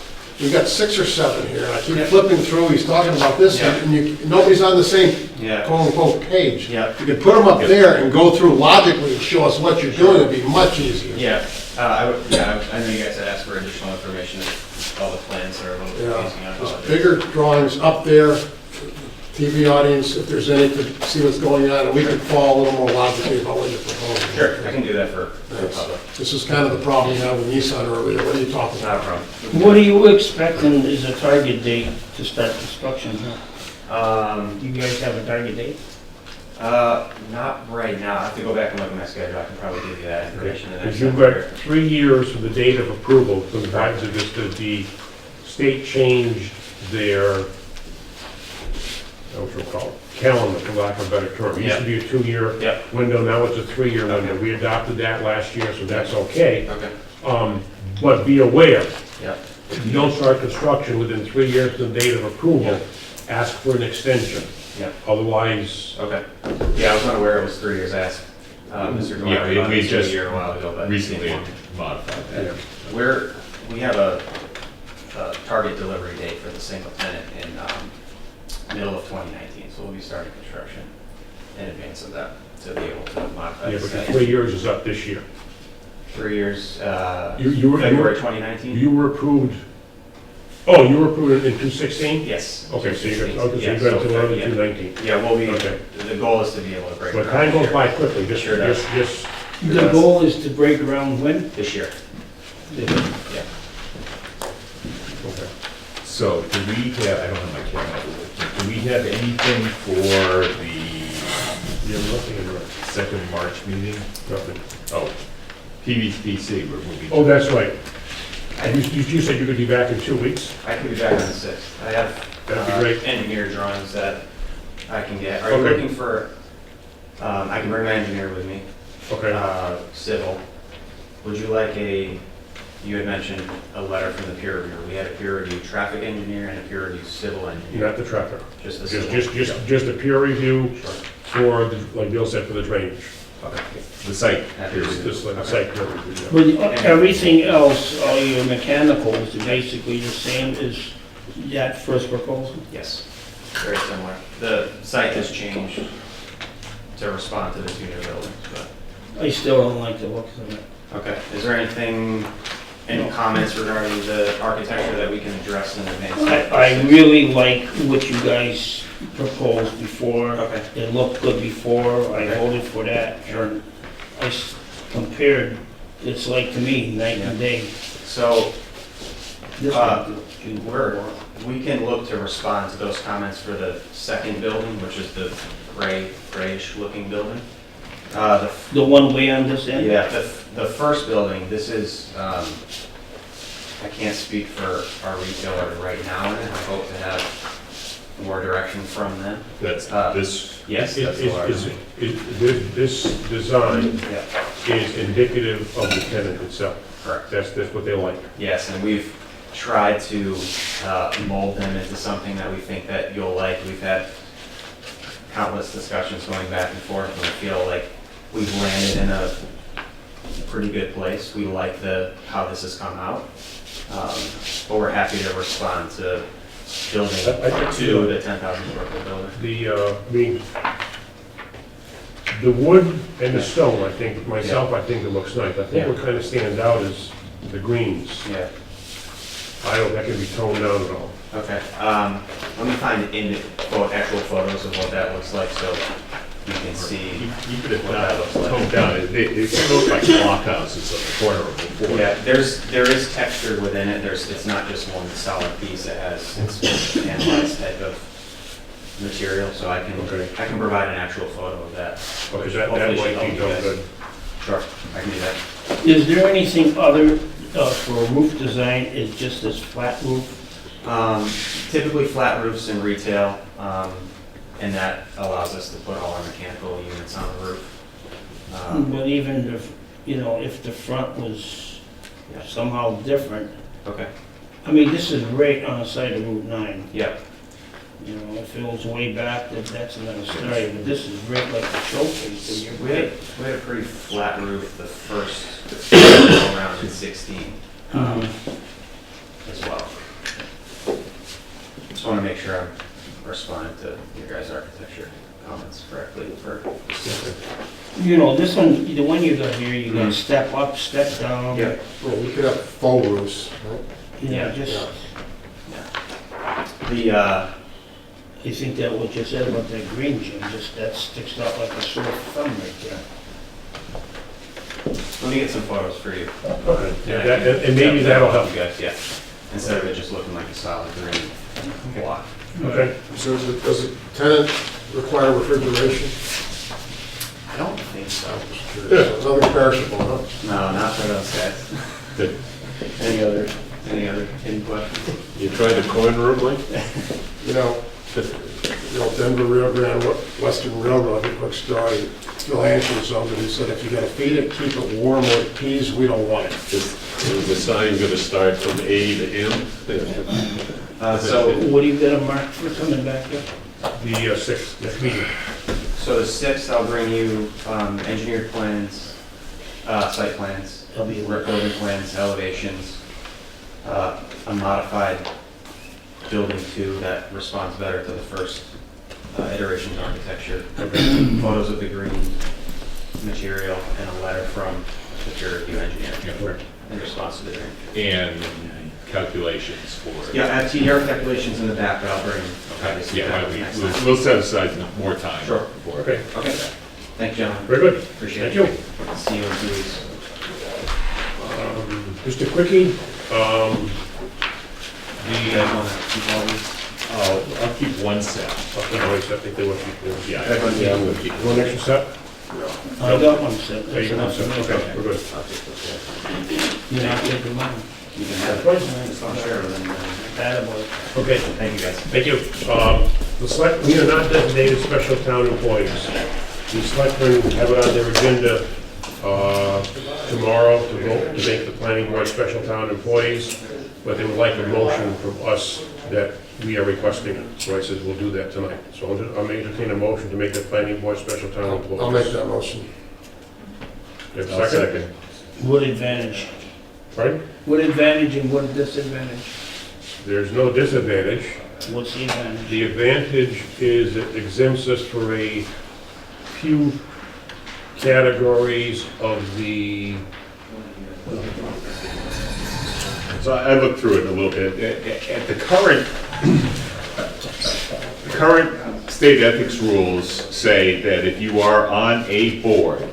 We got 6 or 7 here, and I keep flipping through, he's talking about this, and nobody's on the same Yeah. quote-unquote page. Yeah. You could put them up there and go through logically and show us what you're doing, it'd be much easier. Yeah, I know you guys had asked for additional information, all the plans are a little bit confusing, I Just apologize. bigger drawings up there, TV audience, if there's any, to see what's going on, and we could follow a little more logically about what you're proposing. Sure, I can do that for the Thanks. public, This is kind of the problem you had with Nissan earlier, what are you talking not a about? problem. What are you expecting is a target date to start construction? Do you guys have a target date? Not right now, I have to go back and look at my schedule, I can probably give you that information in the next Because you've time. got 3 years from the date of approval, from the time that the state changed their, what you call it, calendar, for lack of a better term. It used to be a 2-year Yep. window, now it's a 3-year window. We adopted that last year, so that's okay. Okay, But be aware, yeah, if you don't start construction within 3 years from the date of approval, ask for an extension. yeah, Otherwise, okay. Yeah, I was unaware it was 3 years, I asked Mr. Yeah, Dwyer about we this a just year a while ago, but. Recently modified that. We have a target delivery date for the single tenant in middle of 2019, so we'll be starting construction in advance of that to be able to modify yeah, the but the site. 3 years is up this year. 3 years, You were- February 2019? You were approved, oh, you were approved in 2016? Yes. Okay, so you got, Yeah, okay, so you so, got until early yeah. 2019. Yeah, well, Okay. the goal is to be able to break But ground time goes this by year. quickly, Sure does. just, The goal is to break ground when? This year, yeah. okay. So do we have, I don't have my camera, do we have anything for the You're looking at it. second March meeting? Nothing. Oh, PVPC, we're moving. Oh, that's right. You said you could be back in 2 weeks? I can be back on the 6th. I have That'd be great. engineer drawings that I can get. Are you Okay. looking for, I can bring my engineer with me, Okay. civil. Would you like you had mentioned a letter from the peer reviewer. We had a peer review traffic engineer and a peer review civil engineer. Not the traffic. Just the Just, civil. just a peer review Sure. for, like Bill said, for the drainage. Okay. The site. Just like a site peer review. yeah. But everything else, all your mechanicals, are basically the same as that first proposal? Yes, very similar. The site has changed to respond to the two new buildings, but, I still don't like the looks of it. okay. Is there anything, any comments regarding the architecture that we can address in advance? I really like what you guys proposed before. Okay. It looked good before, I Okay. voted for that. Sure. And compared, it's like to me, night and day. So, This one, we can look to respond to those comments for the second building, which is the grayish looking building. The one way on this end? Yeah, the first building, this is, I can't speak for our retailer right now, and I hope to have more direction from them. That's this, Yes, that's the large. This design Yeah, is indicative of the tenant itself. correct. That's what they like. Yes, and we've tried to mold them into something that we think that you'll like. We've had countless discussions going back and forth, and we feel like we've landed in a pretty good place. We like how this has come out. But we're happy to respond to building two, the 10,000 square foot building. The wood and the stone, I think, I think it looks nice. I think what kind of stands out is the greens. Yeah, That can be toned down at all. okay. Let me find actual photos of what that looks like so you can see. keep it What that looks like. toned down, it looks like blockhouses on the corner of the floor. Yeah, there is texture within it. It's not just one solid piece. It's analyzed type of material, so I can provide an actual photo of that. Because that Hopefully might should be help done you guys. good. Sure, I can do that. Is there anything other, for a roof design, is just this flat roof? Typically flat roofs in retail, and that allows us to put all our mechanical units on the roof. But even if, if the front was Yeah. somehow different, Okay, I mean, this is right on the side of Route 9. yep, If it was way back, that's another story, but this is right like a showcase, and you're right. we had a pretty flat roof the first go around in 16 as well. Just want to make sure I'm responding to your guys' architecture comments correctly for This one, the one you got here, you got step up, step down. Yeah. Well, we could have faux roofs, right? Yeah. Just, the, I think that what you said about that green, Jim, just that sticks out like a sore thumb right there. let me get some photos for you. Okay. And maybe that'll help. you guys, yeah. Instead of it just looking like a solid green block. Okay. So does the tenant require refrigeration? I don't think so. Just curious. Nothing perishable, huh? No, not for those guys. Any other input? You tried the coin room, Mike? Denver Rio Grande Western Railroad, a quick story. Phil Hansel something, he said, if you gotta feed it, keep it warm like peas, we don't want it. Is the sign gonna start from A to M? So What do you got a mark for coming back here? The 6th, next meeting. So the 6th, I'll bring you engineered plans, site plans, building plans, elevations, a modified building 2 that responds better to the first iteration of architecture, photos of the green material, and a letter from the peer review engineer in response to the green. And calculations for. Yeah, I have TDR calculations in the back, but I'll bring. obviously, Yeah, that well, next time. we'll set aside more time. Sure. for it. Okay, Okay, thank you, gentlemen. very good. Appreciate Thank it. you. See you in 2 weeks. Just a quickie, You guys want to keep all these? I'll keep one set. I think they want you to. Yeah. Yeah, I'm gonna keep. One extra set? I got one set, There you that's go, enough set. for me. Okay, we're good. I'll take this one. You're not taking mine. You can have it. Just don't share with them. Attaboy. Okay, Thank you, guys. thank you. The select, we are not designated special town employees. The selectmen have it on their agenda tomorrow to vote to make the planning board special town employees, but they would like a motion from us that we are requesting it. So I said we'll do that tonight. So I'll entertain a motion to make the planning board special town employees. I'll make that motion. You have a I'll second? second. What advantage? Pardon? What advantage and what disadvantage? There's no disadvantage. What's the advantage? The advantage is it exempts us for a few categories of the, So I looked through it a little bit. At the current state ethics rules say that if you are on a board,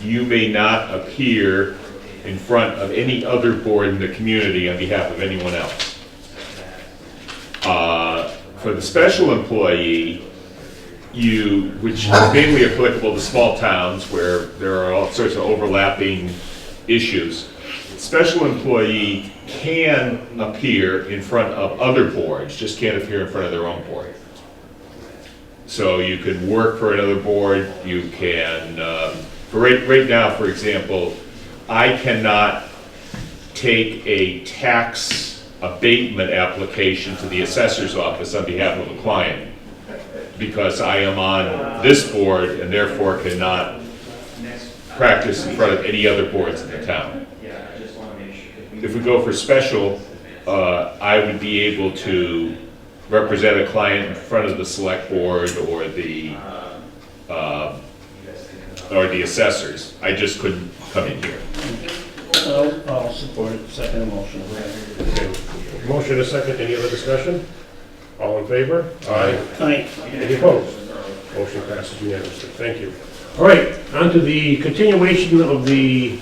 you may not appear in front of any other board in the community on behalf of anyone else. For the special employee, which is mainly applicable to small towns where there are all sorts of overlapping issues, special employee can appear in front of other boards, just can't appear in front of their own board. So you can work for another board, you can, right now, for example, I cannot take a tax abatement application to the assessor's office on behalf of a client because I am on this board and therefore cannot practice in front of any other boards in the town. If we go for special, I would be able to represent a client in front of the select board or the assessors. I just couldn't come in here. I'll support it, second motion. okay, motion is second, any other discussion? All in favor? Aye. Aye. Any opposed? Motion passes unanimously, thank you. All right, on to the continuation of the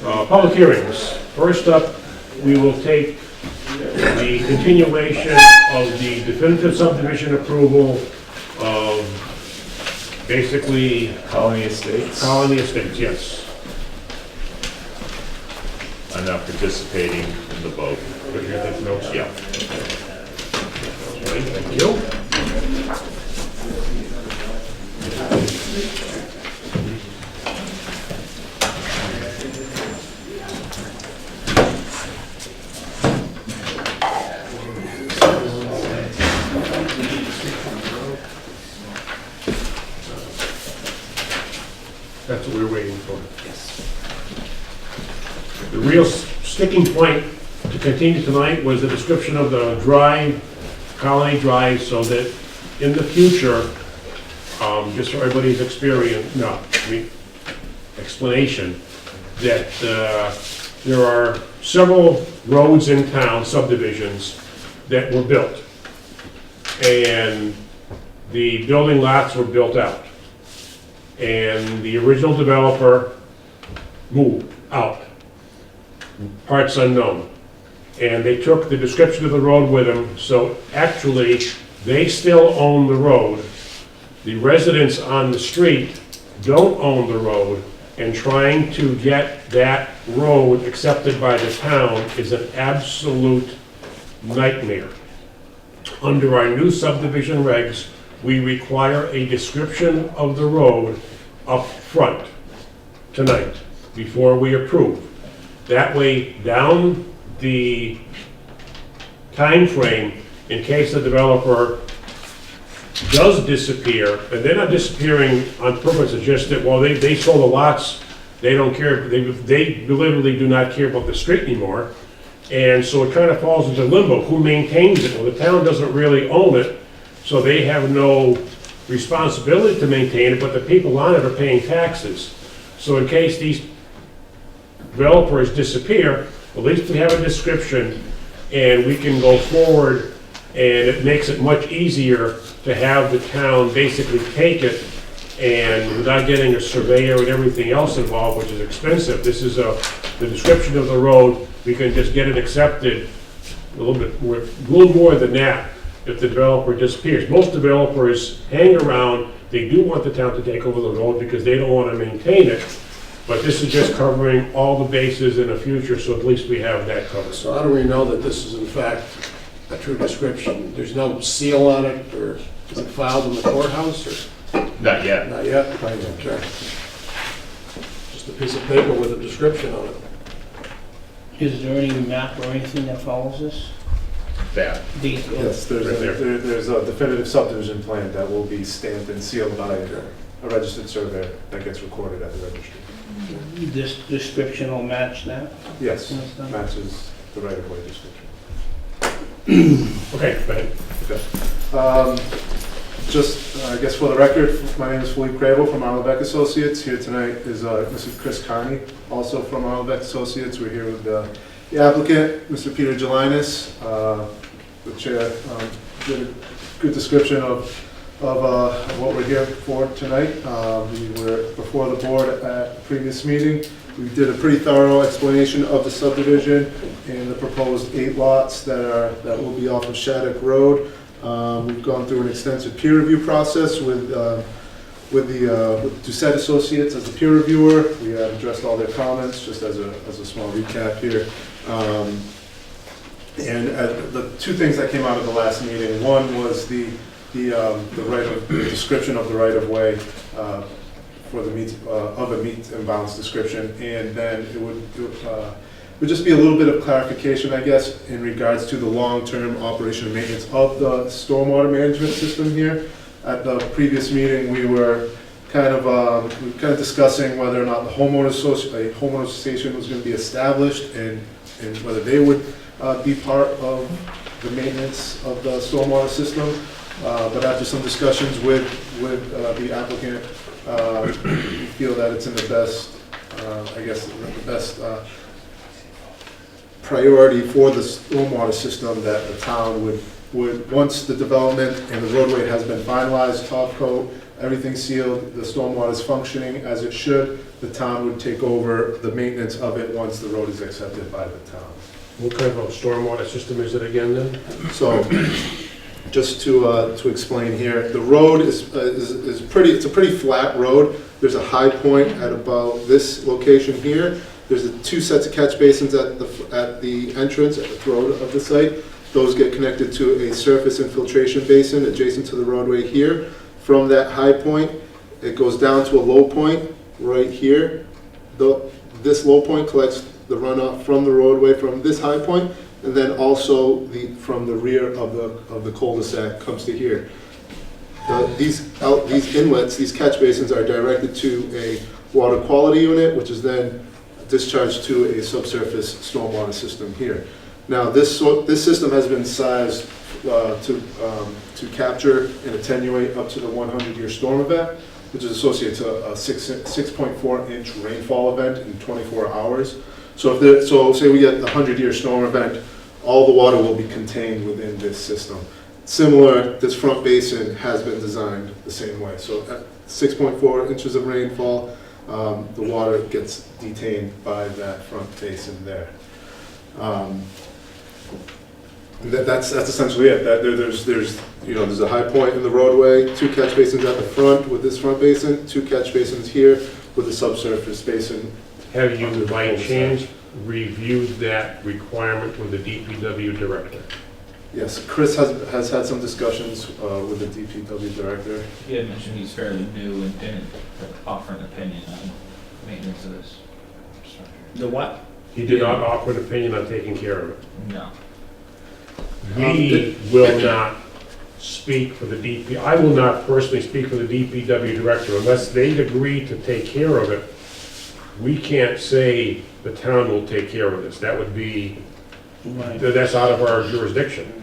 public hearings. First up, we will take the continuation of the definitive subdivision approval of basically Colony Estates. Colony Estates, yes. I'm not participating in the vote. Put your notes. Yeah. Okay, thank you. That's what we were waiting for. The real sticking point to continue tonight was the description of the drive, Colony Drive, so that in the future, just for everybody's explanation, that there are several roads in town, subdivisions, that were built. And the building lots were built out. And the original developer moved out, parts unknown. And they took the description of the road with them, so actually, they still own the road. The residents on the street don't own the road, and trying to get that road accepted by the town is an absolute nightmare. Under our new subdivision regs, we require a description of the road up front tonight before we approve. That way, down the time frame, in case the developer does disappear, and they're not disappearing on purpose, it's just that, well, they sold the lots, they don't care, they literally do not care about the street anymore, and so it kind of falls into limbo. Who maintains it? Well, the town doesn't really own it, so they have no responsibility to maintain it, but the people on it are paying taxes. So in case these developers disappear, at least we have a description and we can go forward, and it makes it much easier to have the town basically take it, and without getting a surveyor and everything else involved, which is expensive. This is the description of the road. We can just get it accepted a little more than that if the developer disappears. Most developers hang around. They do want the town to take over the road because they don't want to maintain it. But this is just covering all the bases in the future, so at least we have that covered. So how do we know that this is in fact a true description? There's no seal on it, or is it filed in the courthouse, or? Not yet. Not yet? Okay. Just a piece of paper with a description on it. Is there any map or anything that follows this? That. Yes, there's a definitive subdivision plan that will be stamped and sealed by a registered surveyor that gets recorded at the registry. This description will match that? Yes, Yes, done. matches the right-of-way description. Okay, go ahead. Okay. Just, I guess for the record, my name is Philippe Crable from Arlebeck Associates. Here tonight is Mr. Chris Carney, also from Arlebeck Associates. We're here with the applicant, Mr. Peter Gelinas. The chair did a good description of what we're here for tonight. We were before the board at the previous meeting. We did a pretty thorough explanation of the subdivision and the proposed 8 lots that will be off of Shattuck Road. We've gone through an extensive peer review process with Doucette Associates as the peer reviewer. We have addressed all their comments, just as a small recap here. And the 2 things that came out of the last meeting, one was the description of the right of way for the meets and bounds description, and then it would just be a little bit of clarification, I guess, in regards to the long-term operation and maintenance of the stormwater management system here. At the previous meeting, we were kind of discussing whether or not the homeowners association was going to be established and whether they would be part of the maintenance of the stormwater system. But after some discussions with the applicant, we feel that it's in the best, the best priority for the stormwater system that the town would, once the development and the roadway has been finalized, top coat, everything sealed, the stormwater is functioning as it should, the town would take over the maintenance of it once the road is accepted by the town. What kind of a stormwater system is it again then? So, just to explain here, the road is pretty. It's a pretty flat road. There's a high point at about this location here. There's 2 sets of catch basins at the entrance, at the throat of the site. Those get connected to a surface infiltration basin adjacent to the roadway here. From that high point, it goes down to a low point right here. This low point collects the runoff from the roadway from this high point, and then also from the rear of the cul-de-sac comes to here. These inlets, these catch basins, are directed to a water quality unit, which is then discharged to a subsurface stormwater system here. Now, this system has been sized to capture and attenuate up to the 100-year storm event, which is associated to a 6.4-inch rainfall event in 24 hours. So say we get a 100-year storm event, all the water will be contained within this system. Similar, this front basin has been designed the same way. So at 6.4 inches of rainfall, the water gets detained by that front basin there. That's essentially it. There's a high point in the roadway, 2 catch basins at the front with this front basin, 2 catch basins here with a subsurface basin. Have you by chance reviewed that requirement with the DPW director? Yes, Chris has had some discussions with the DPW director. He had mentioned he's fairly new and didn't offer an opinion on maintenance of this structure. The what? He did not offer an opinion on taking care of it. No. We will not speak for the DP. I will not personally speak for the DPW director unless they agree to take care of it. We can't say the town will take care of this. That would be, that's out of our jurisdiction.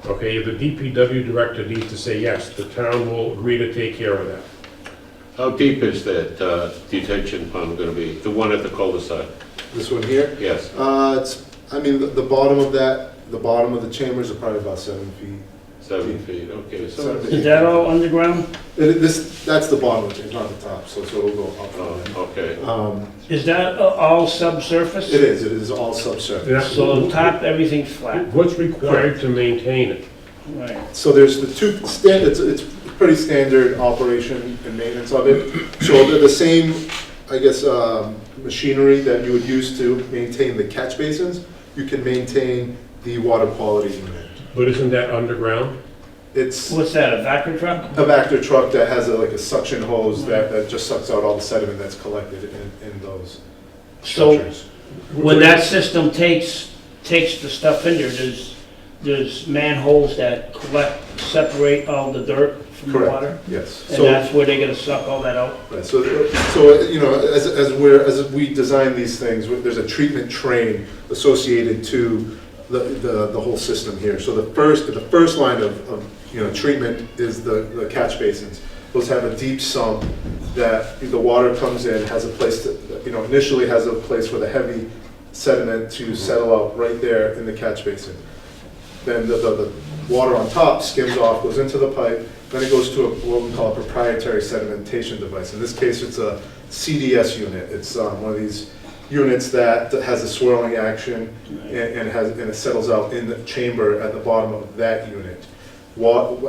Okay, the DPW director needs to say yes, the town will agree to take care of that. How deep is that detention pond going to be? The one at the cul-de-sac? This one here? Yes. The bottom of the bottom of the chambers are probably about 7 feet. 7 feet, okay. So Is that all underground? That's the bottom of the chamber, not the top, so it'll go up. okay. Is that all subsurface? It is all subsurface. So on top, everything's flat? What's required to maintain it? Right. So there's the 2 it's pretty standard operation and maintenance of it. So they're the same, I guess, machinery that you would use to maintain the catch basins, you can maintain the water quality unit. But isn't that underground? It's What's that, a vacuum truck? a Vector truck that has like a suction hose that just sucks out all the sediment that's collected in those structures. So when that system takes the stuff in there, there's manholes that separate all the dirt from the water? Yes. And that's where they're gonna suck all that out? Right. So as we design these things, there's a treatment train associated to the whole system here. So the first line of treatment is the catch basins. Those have a deep sump that the water comes in, has a place to, initially has a place for the heavy sediment to settle out right there in the catch basin. Then the water on top skims off, goes into the pipe, then it goes to what we call a proprietary sedimentation device. In this case, it's a CDS unit. It's one of these units that has a swirling action and it settles out in the chamber at the bottom of that unit.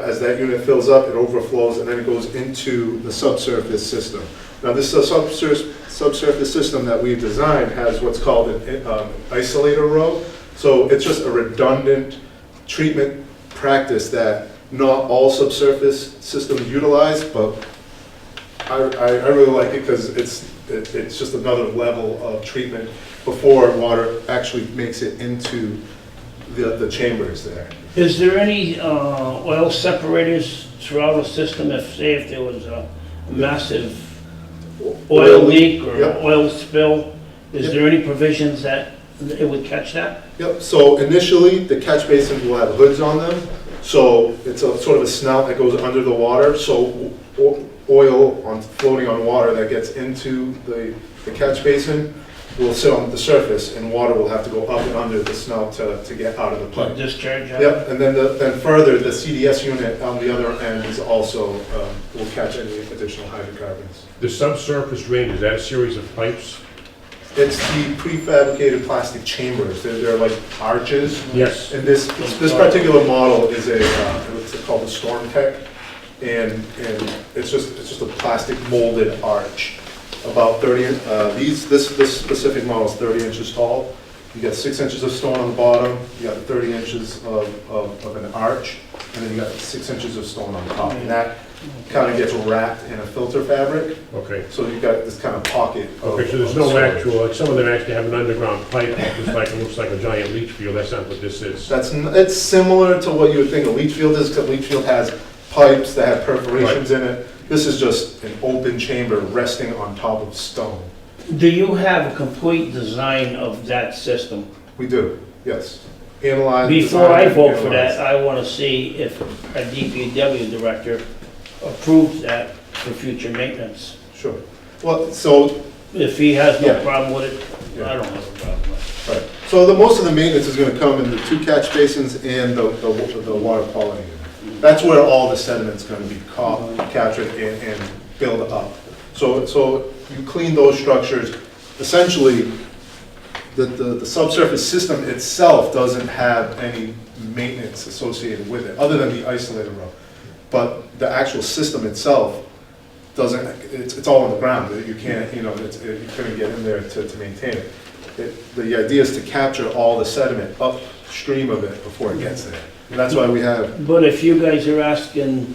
As that unit fills up, it overflows and then it goes into the subsurface system. Now this subsurface system that we've designed has what's called an isolator row. So it's just a redundant treatment practice that not all subsurface systems utilize, but I really like it because it's just another level of treatment before water actually makes it into the chambers there. Is there any oil separators throughout the system if there was a massive oil leak or Yep. oil spill? Is Yep. there any provisions that it would catch that? Yep, so initially, the catch basins will have hoods on them. So it's a sort of a snout that goes under the water. So oil floating on water that gets into the catch basin will sit on the surface and water will have to go up and under the snout to get out of the pipe. Discharge out? Yep, and then further, the CDS unit on the other end is also, will catch any additional hydrocarbons. The subsurface drain, is that a series of pipes? It's the prefabricated plastic chambers. They're like arches. Yes. And this particular model is it's called the Storm Tech, and it's just a plastic molded arch, about 30. This specific model is 30 inches tall. You got 6 inches of stone on the bottom. You got 30 inches of an arch, and then you got 6 inches of stone on top. And that kind of gets wrapped in a filter fabric. Okay. So you've got this kind of pocket. Okay, so there's no actual, like some of them actually have an underground pipe, it looks like a giant leach field. That's not what this is. It's similar to what you would think a leach field is, because leach field has pipes that have perforations in it. This is just an open chamber resting on top of stone. Do you have a complete design of that system? We do, yes. Analyze. Before I design, vote for analyze. that, I want to see if a DPW director approves that for future maintenance. Sure. Well, so, If he has no Yeah. problem with it, Yeah. I don't have a problem with it. right. So most of the maintenance is going to come in the 2 catch basins and the water quality unit. That's where all the sediment's going to be captured and built up. So you clean those structures. Essentially, the subsurface system itself doesn't have any maintenance associated with it, other than the isolator row. But the actual system itself doesn't, it's all on the ground. You can't, you couldn't get in there to maintain it. The idea is to capture all the sediment upstream of it before it gets there. And that's why we have, But if you guys are asking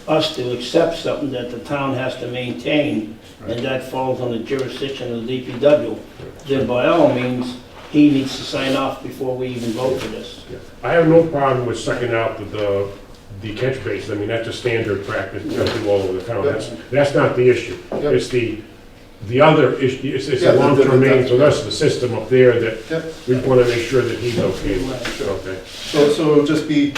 us to accept something that the town has to maintain, and that falls on the jurisdiction of the DPW, then by all means, he needs to sign off before we even vote for this. I have no problem with sucking out the catch basin. I mean, that's a standard practice, all over the town. That's not the issue. Yep. It's the other issue, it's Yeah, a long-term maintenance, so yeah. that's the system up there that Yep. we want to make sure that he's okay with. Okay. so it'll just be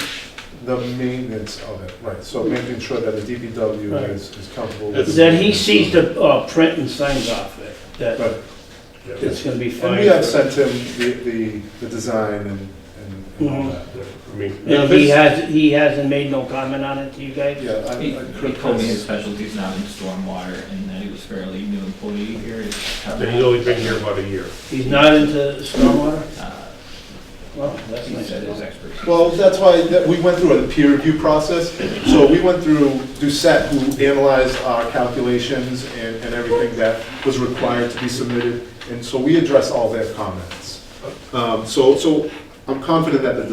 the maintenance of it, right? So making sure that the DPW Right. is comfortable with it. That he sees the print and signs off it, that Right. it's gonna be And fine. we have sent him the design and all Mhm. that. I mean, And he hasn't made no comment on it to you guys? Yeah, He told me his specialty's not in stormwater and that he was fairly new employee here. that he's only been here about a year. He's not into stormwater? Uh, Well, that's He nice. said his expertise. well, that's why we went through a peer review process. So we went through Doucette, who analyzed our calculations and everything that was required to be submitted. And so we addressed all their comments. So I'm confident that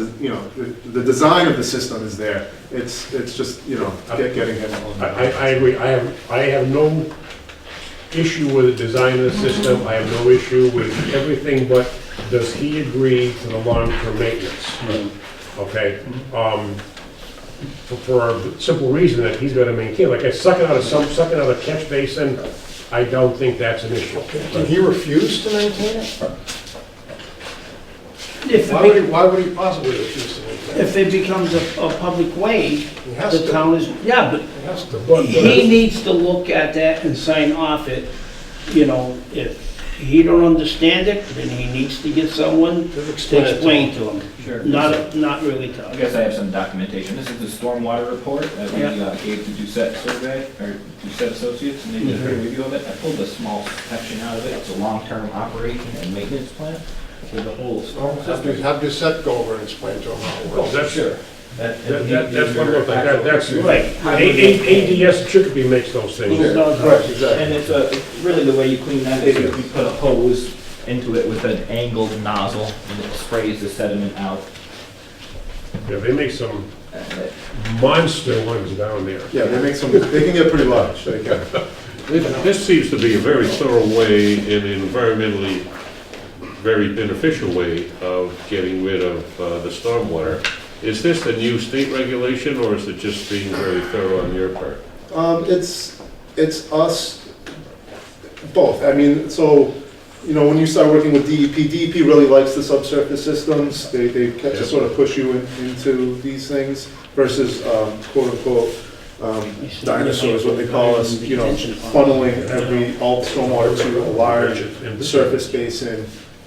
the design of the system is there. It's just, getting him on that. I agree. I have no issue with the design of the system. I have no issue with everything, but does he agree to the long-term maintenance? Okay? For the simple reason that he's gonna maintain, like sucking out a catch basin, I don't think that's an issue. Can he refuse to maintain it? If Why would he, why would he possibly refuse to make that? if it becomes a public way, He has the to. town is, yeah, but He has to. he needs to look at that and sign off it. You know, if he don't understand it, then he needs to get someone to explain to him. Sure. Not really to I us. guess I have some documentation. This is the stormwater report that we gave to Doucette Survey, or Doucette Associates, and they did a review of it. I pulled a small section out of it. It's a long-term operation and maintenance plan for the whole storm system. Have Doucette go over and explain to him how it Oh, works. that's, Sure. that's one more thing, that's, Right. ADS Chicopee makes those things. Correct, exactly. And it's really the way you clean that is you put a hose into it with an angled nozzle and it sprays the sediment out. Yeah, they make some And it- monster ones down there. Yeah, they can get pretty large, they can. This seems to be a very thorough way and an environmentally very beneficial way of getting rid of the stormwater. Is this a new state regulation, or is it just being very thorough on your part? It's us, both. I mean, so, you know, when you start working with DEP really likes the subsurface systems. They kind of sort of push you into these things versus quote unquote dinosaurs, what they call us, you know, funneling all stormwater to a large surface basin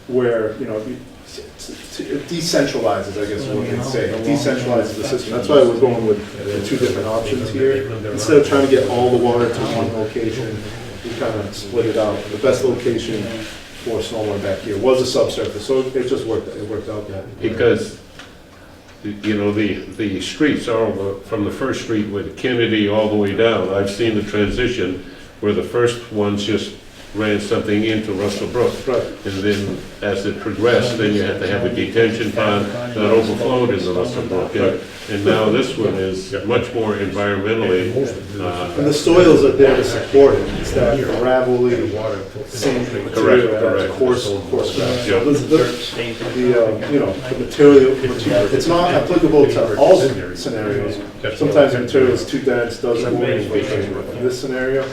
where, you know, it decentralizes, I guess is what you'd say. It decentralizes the system. That's why we're going with the two different options here. Instead of trying to get all the water to one location, we kind of split it out. The best location for stormwater back here was a subsurface, so it just worked out that. Because, you know, the streets are from the first street with Kennedy all the way down. I've seen the transition where the first ones just ran something into Russell Brook. Right. And then as it progressed, then you had to have a detention pond that overflowed into Russell Brook. And now this one is much more environmentally, And the soils are there to support it. It's that gravelly, same material, that coarse gravel. Yeah. You know, the material, it's not applicable to all scenarios. Sometimes the material is too dense, doesn't work. In this scenario,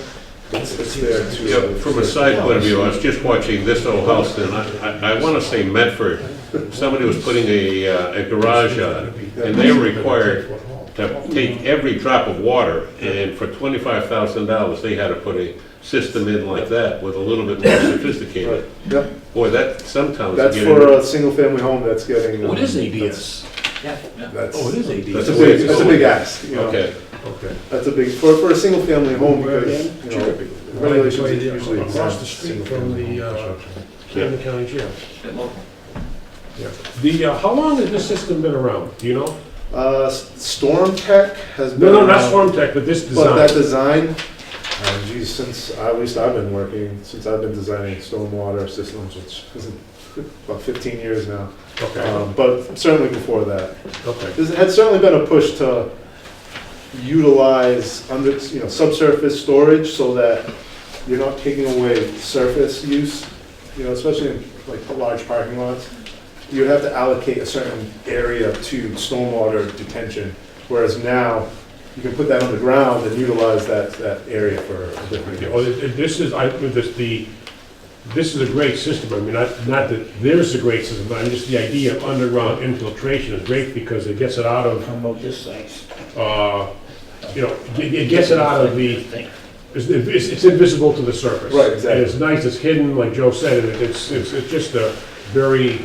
it's there to. Yeah, from a side point of view, I was just watching this old house, and I want to say Medford, somebody was putting a garage on, and they were required to take every drop of water, and for $25,000, they had to put a system in like that with a little bit more sophisticated. Yep, Boy, that sometimes. that's for a single-family home that's getting. What is ADS? That's, Oh, it is ADS. that's a big ask, you know. Okay. Okay. That's a big, for a single-family home, because, you know, regulations usually. Across the street from the Camden County Jail. Bit local. Yeah. How long has this system been around? Do you know? Storm Tech has been. No, not around, Storm Tech, but this But that design. design, geez, since, at least I've been working, since I've been designing stormwater systems, which is about 15 years now. Okay, But certainly before that. okay. There had certainly been a push to utilize subsurface storage so that you're not taking away surface use, especially in like large parking lots. You have to allocate a certain area to stormwater detention, whereas now you can put that on the ground and utilize that area for a different Oh, use. this is a great system. I mean, not that there's a great system, but just the idea of underground infiltration is great because it gets it out of, How about this size? it gets it out of the, it's invisible to the surface. Right, exactly. And it's nice, it's hidden, like Joe said, and it's just a very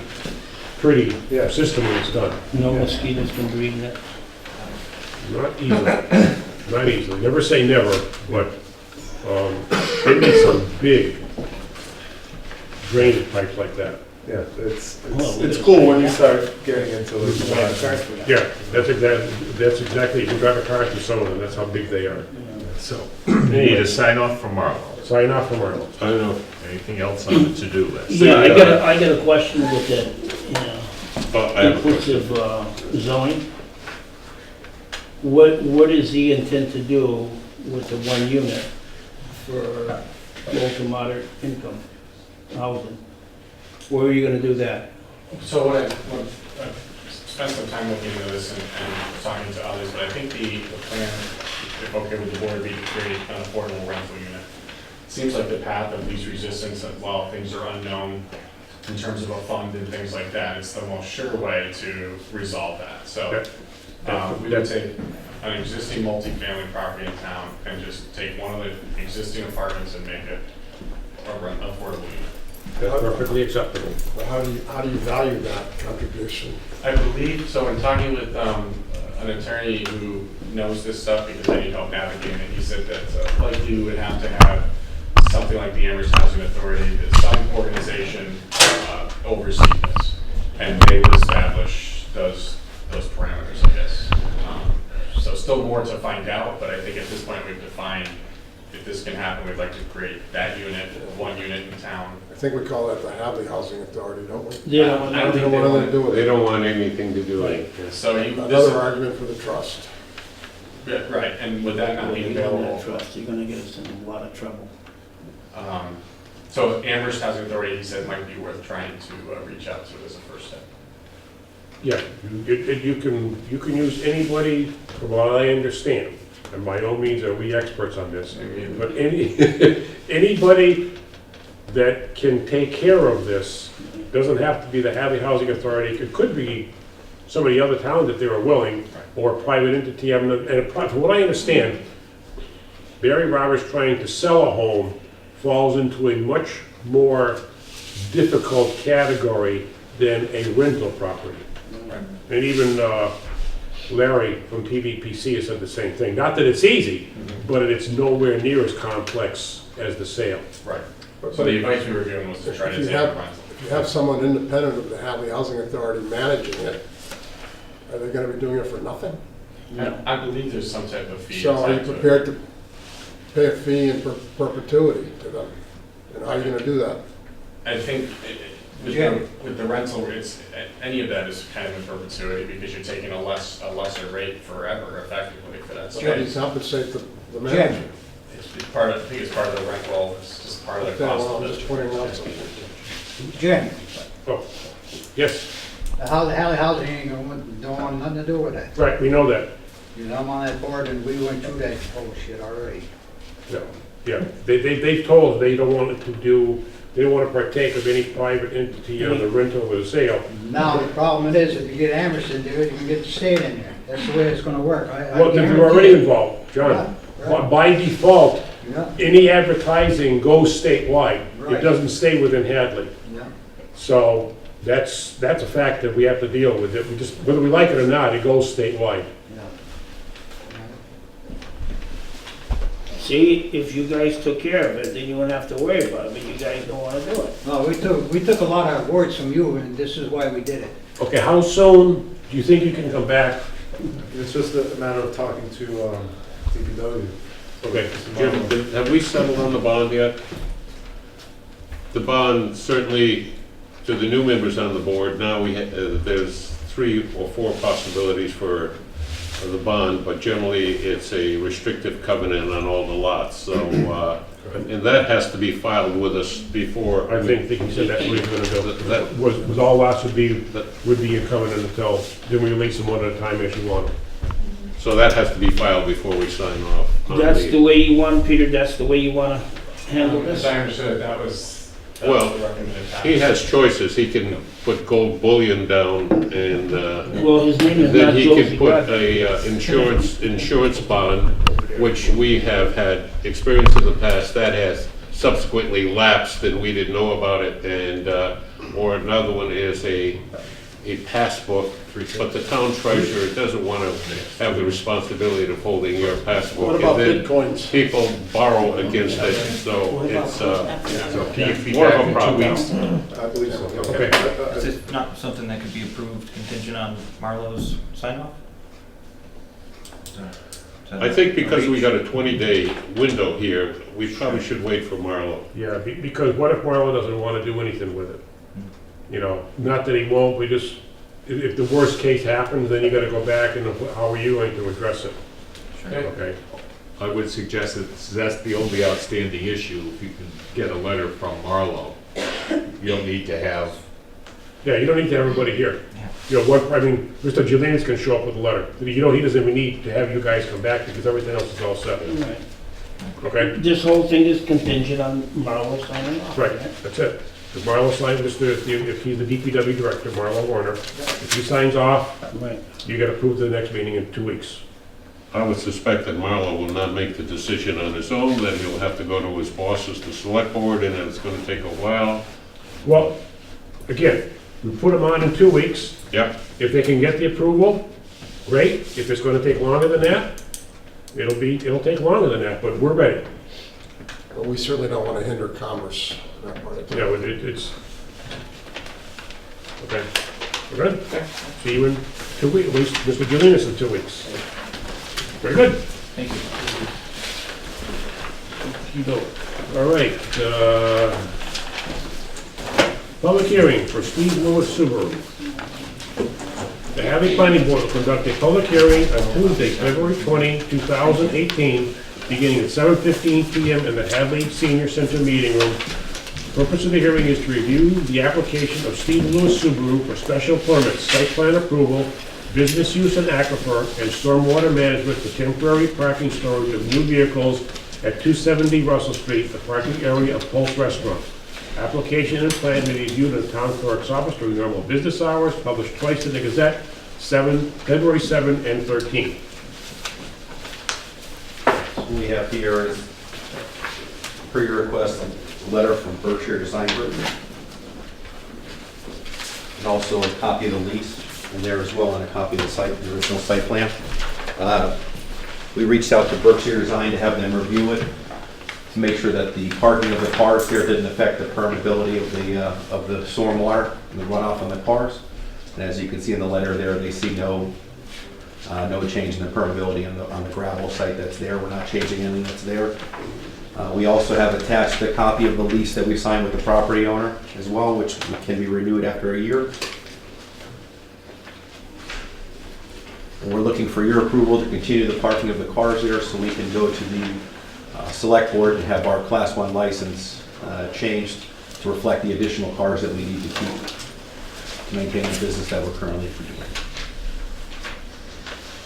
pretty Yeah. system when it's done. No mosquitoes can breed in it. Not easily, not easily. Never say never, but they need some big drainage pipes like that. Yeah, it's Well, cool when you start getting into it. Yeah, that's exactly, you can drive a car through some of them, that's how big they are. So, you need a sign off from Marlo. Sign off from Arnold. I don't know. Anything else on the to-do list? Yeah, I got a question with the, inclusive zoning. What is the intent to do with the 1 unit for low to moderate income housing? Where are you gonna do that? So what I've spent some time looking into this and talking to others, but I think the plan, if okay with the board, would be to create an affordable rental unit. Seems like the path of least resistance, while things are unknown, in terms of a fund and things like that, it's the most sure way to resolve that. So we would take an existing multifamily property in town and just take one of the existing apartments and make it a rent affordable unit. That's perfectly acceptable. But how do you value that contribution? I believe, so in talking with an attorney who knows this stuff, because I need help navigating it, he said that like you would have to have something like the Amherst Housing Authority, that some organization oversee this, and they would establish those parameters, I guess. So still more to find out, but I think at this point we've defined if this can happen, we'd like to create that unit, one unit in town. I think we call that the Hadley Housing Authority, don't we? Yeah, I don't think They don't want anything to do with They it. don't want anything to do with it. So Another argument for the trust. right, and would that not be You don't available? have trust, you're gonna get us in a lot of trouble. So Amherst Housing Authority, he said, might be worth trying to reach out to as a first step. Yeah, you can use anybody, from what I understand, and by no means are we experts on this, but anybody that can take care of this, doesn't have to be the Hadley Housing Authority, it could be some of the other towns if they were willing, or a private entity, from what I understand, Barry Roberts trying to sell a home falls into a much more difficult category than a rental property. And even Larry from PVPC has said the same thing. Not that it's easy, but it's nowhere near as complex as the sale. Right. So the advice we were given was to try to take a rental. If you have someone independent of the Hadley Housing Authority managing it, are they gonna be doing it for nothing? I believe there's some type of fee. So are you attached to it. prepared to pay a fee in perpetuity to them? And how are you gonna do that? I think with the rental, it's, any of that is kind of in perpetuity because you're taking a lesser rate forever effectively for that So how do you space. compensate the manager? It's part of, I think it's part of the rent roll, it's just part of the Okay, cost well, of I'm the just pointing out something. Jim, Oh, yes, the Hadley Housing ain't don't want nothing to do with that. right, we know that. You know, I'm on that board and we went through that bullshit already. Yeah, they've told us they don't want it to do, they don't want to partake of any private entity on the rental or the sale. Now, the problem is, if you get Amherst in there, you can get the state in there. That's the way it's gonna work. Well, they're already involved, John. Right. By default, Yeah, any advertising goes statewide. It Right. doesn't stay within Hadley. yeah. So that's a fact that we have to deal with. We just, whether we like it or not, it goes statewide. See, if you guys took care of it, then you wouldn't have to worry about it, but you guys don't wanna do it. No, we took a lot of words from you and this is why we did it. Okay, how soon do you think you can come back? It's just a matter of talking to DPW. Okay, Jim, have we settled on the bond yet? The bond, certainly, to the new members on the board, now there's 3 or 4 possibilities for the bond, but generally it's a restrictive covenant on all the lots, so, and that has to be filed with us before. I think he said that's what he's gonna do. That- Was all lots would be in covenant until, then we release them one at a time as you want them. So that has to be filed before we sign off. on That's the way you want, Peter, that's the way you wanna handle As this? I understood it, that was the Well, recommended path. he has choices, he can put gold bullion down and, Well, his name is then not he Josie can put Gladstone. a insurance bond, which we have had experience in the past, that has subsequently lapsed and we didn't know about it, and, or another one is a passbook, but the town treasurer doesn't want to have the responsibility of holding your passbook. What about And then bitcoins? people borrow against it, so it's, Can you feed more of back a in 2 problem. weeks? I believe so. Okay. Is it not something that could be approved contingent on Marlowe's sign off? I think because we got a 20-day window here, we probably should wait for Marlo. Yeah, because what if Marlon doesn't wanna do anything with it? You know, not that he won't, we just, if the worst case happens, then you gotta go back and how are you going to address it? Okay, I would suggest that that's the only outstanding issue. If you can get a letter from Marlo, you don't need to have, yeah, you don't need to have everybody here. You know, I mean, Mr. Giuliani's can show up with a letter. He doesn't even need to have you guys come back because everything else is all set. Right. Okay? This whole thing is contingent on Marlo signing off. Right, that's it. If Marlo signs this Thursday, if he's the DPW director, Marlo Warner, if he signs off, Right. you get approved to the next meeting in 2 weeks. I would suspect that Marlo will not make the decision on his own, that he'll have to go to his bosses, the select board, and it's gonna take a while. Well, again, we put them on in 2 weeks. Yep. If they can get the approval, great. If it's gonna take longer than that, it'll take longer than that, but we're ready. But we certainly don't want to hinder commerce in that part of town. Yeah, it's, okay, we're good? See you in 2 weeks, at least Mr. Julian in 2 weeks. Very good. Thank you. All right, public hearing for Steve Lewis Subaru. The Hadley Planning Board will conduct a public hearing on Tuesday, February 20, 2018, beginning at 7:15 PM in the Hadley Senior Center Meeting Room. The purpose of the hearing is to review the application of Steve Lewis Subaru for special permits, site plan approval, business use in aquifer, and stormwater management for temporary parking storage of new vehicles at 270 Russell Street, the parking area of Pulse Restaurant. Application and plan may be viewed in the town clerk's office during normal business hours, published twice in the Gazette, February 7 and 13. We have here is, per your request, a letter from Berkshire Design Group. And also a copy of the lease, and there as well, and a copy of the site, the original site plan. We reached out to Berkshire Design to have them review it, to make sure that the parking of the cars here didn't affect the permeability of the stormwater and the runoff on the cars. And as you can see in the letter there, they see no change in the permeability on the gravel site that's there. We're not changing anything that's there. We also have attached a copy of the lease that we signed with the property owner as well, which can be renewed after a year. And we're looking for your approval to continue the parking of the cars there so we can go to the select board and have our Class 1 license changed to reflect the additional cars that we need to keep to maintain the business that we're currently doing.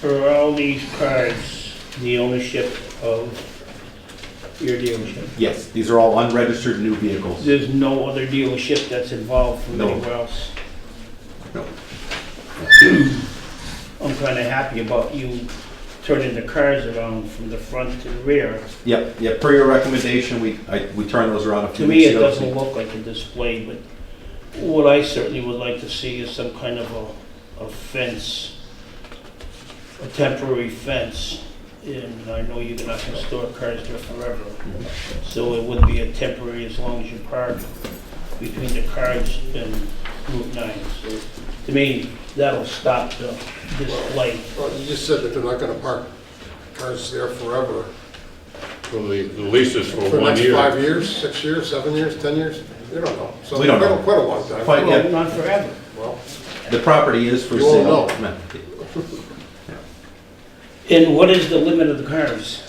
For all these cars, the ownership of your dealership? Yes, these are all unregistered new vehicles. There's no other dealership that's involved from No. anywhere else? No. I'm kind of happy about you turning the cars around from the front to the rear. Yep, per your recommendation, we turned those around a few To me, weeks it ago. doesn't look like a display, but what I certainly would like to see is some kind of a fence, a temporary fence. And I know you're not gonna store cars there forever. So it would be a temporary as long as you park between the cars and Route 9. So to me, that'll stop the display. Well, you just said that they're not gonna park cars there forever. Well, the lease is for For the 1 next year. 5 years, 6 years, 7 years, 10 years? We don't know. So We don't know. Quite a long time. Quite, Well, yeah. not forever. Well, The property is for You won't sale. know. No. And what is the limit of the cars?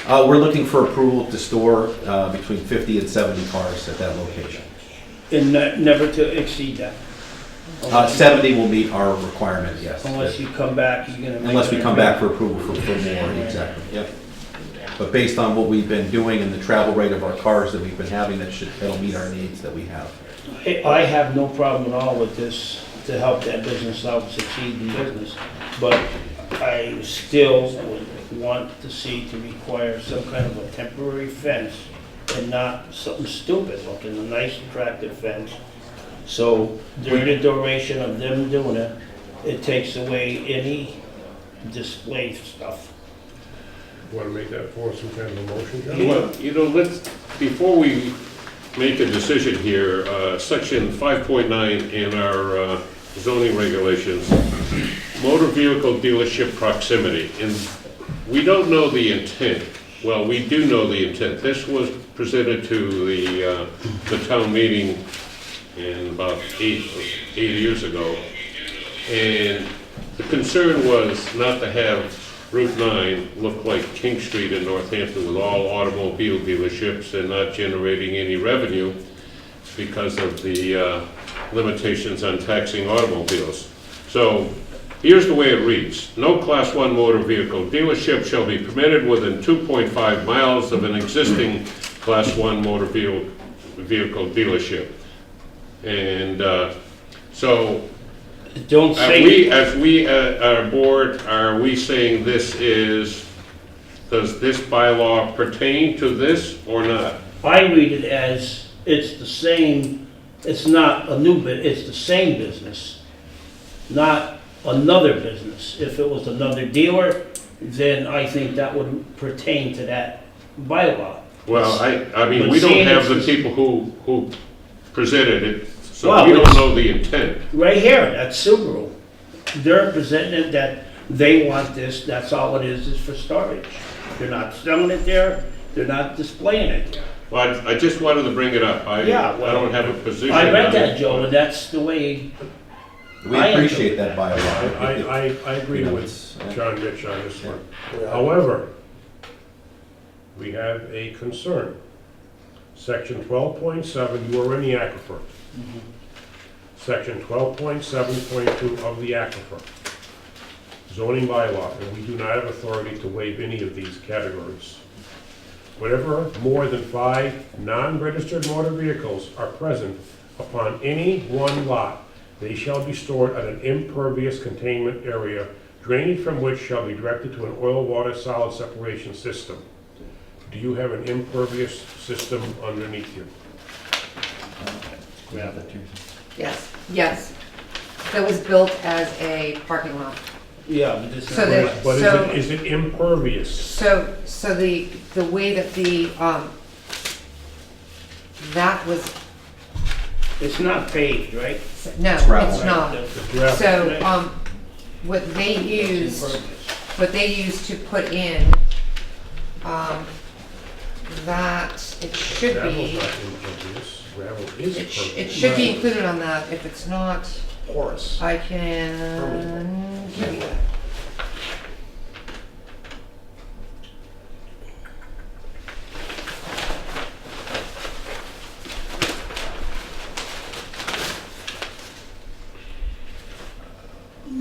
We're looking for approval to store between 50 and 70 cars at that location. And never to exceed that? 70 will meet our requirement, yes. Unless you come back, you're gonna make... Unless we an come back for agreement. approval for more, exactly, yep. But based on what we've been doing and the travel rate of our cars that we've been having, that'll meet our needs that we have. I have no problem at all with this to help that business out, succeed in business, but I still would want to see to require some kind of a temporary fence and not something stupid looking, a nice attractive fence. So during the duration of them doing it, it takes away any display stuff. Want to make that for some kind of a motion, John? Well, before we make a decision here, section 5.9 in our zoning regulations, motor vehicle dealership proximity, and we don't know the intent. Well, we do know the intent. This was presented to the town meeting in about eight years ago, and the concern was not to have Route 9 look like King Street in Northampton with all automobile dealerships and not generating any revenue because of the limitations on taxing automobiles. So here's the way it reads. No Class 1 motor vehicle dealership shall be permitted within 2.5 miles of an existing Class 1 motor vehicle dealership. And so, Don't say. as we, our board, are we saying does this bylaw pertain to this or not? I read it as it's the same, it's not a new bit, it's the same business, not another business. If it was another dealer, then I think that would pertain to that bylaw. Well, I mean, But we don't seeing have the it's- people who presented it, so Well, we don't it's- know the intent. Right here, that's Subaru. They're presenting it that they want this, that's all it is for storage. They're not selling it there, they're not displaying it there. Well, I just wanted to bring it up. I Yeah, well, don't have a position I read on that, it, Joe, but- and that's the way. We appreciate that bylaw. I agree with John Mitch on this one. However, we have a concern. Section 12.7, you are in the aquifer. Section 12.7.2 of the aquifer. Zoning bylaw, and we do not have authority to waive any of these categories. Whatever more than 5 non-registered motor vehicles are present upon any one lot, they shall be stored at an impervious containment area, drainage from which shall be directed to an oil-water solid separation system. Do you have an impervious system underneath you? Yes, yes. That was built as a parking lot. Yeah, but this is. So that- But so- is it impervious? So the way that that was, It's not paved, right? no, gravel. it's not. The draft- So, what they It's used, impervious. what they used to put in, that, it should Gravel's be, not impervious. Gravel is it impervious. should be included on that. If it's not, Porous. I can give you that.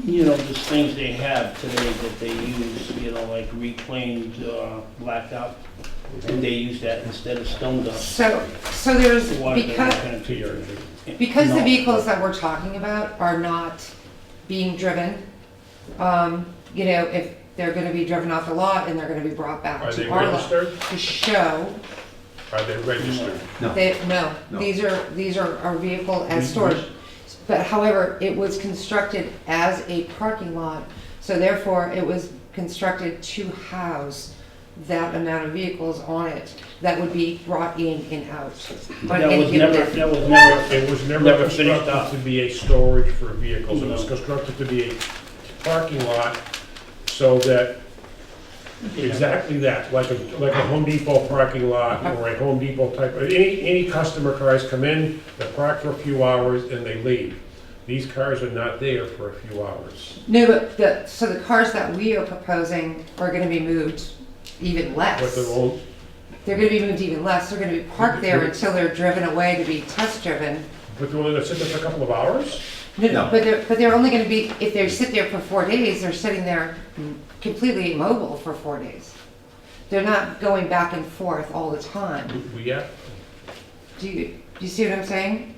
You know, there's things they have today that they use, you know, like reclaimed blacktop, and they use that instead of stone dust. So there's, Water doesn't because, penetrate. because the No. vehicles that we're talking about are not being driven, you know, if they're gonna be driven off the lot and they're gonna be brought back Are they to our lot. registered? To show, Are they registered? No. no, No. these are our vehicle as storage. But however, it was constructed as a parking lot, so therefore it was constructed to house that amount of vehicles on it that would be brought in and out. on That any was given never, day. that was never, It was never Never finished constructed up. to be a storage for vehicles. It was No. constructed to be a parking lot so that, exactly that, like a Home Depot parking lot or a Home Depot type, any customer cars come in, they park for a few hours and they leave. These cars are not there for a few hours. No, but so the cars that we are proposing are gonna be moved even But less. they won't, They're gonna be moved even less, they're gonna be parked there until they're driven away to be test driven. but they're only gonna sit there for a couple of hours? No. But they're only gonna be, if they sit there for 4 days, they're sitting there completely immobile for 4 days. They're not going back and forth all the time. Yeah. Do you see what I'm saying?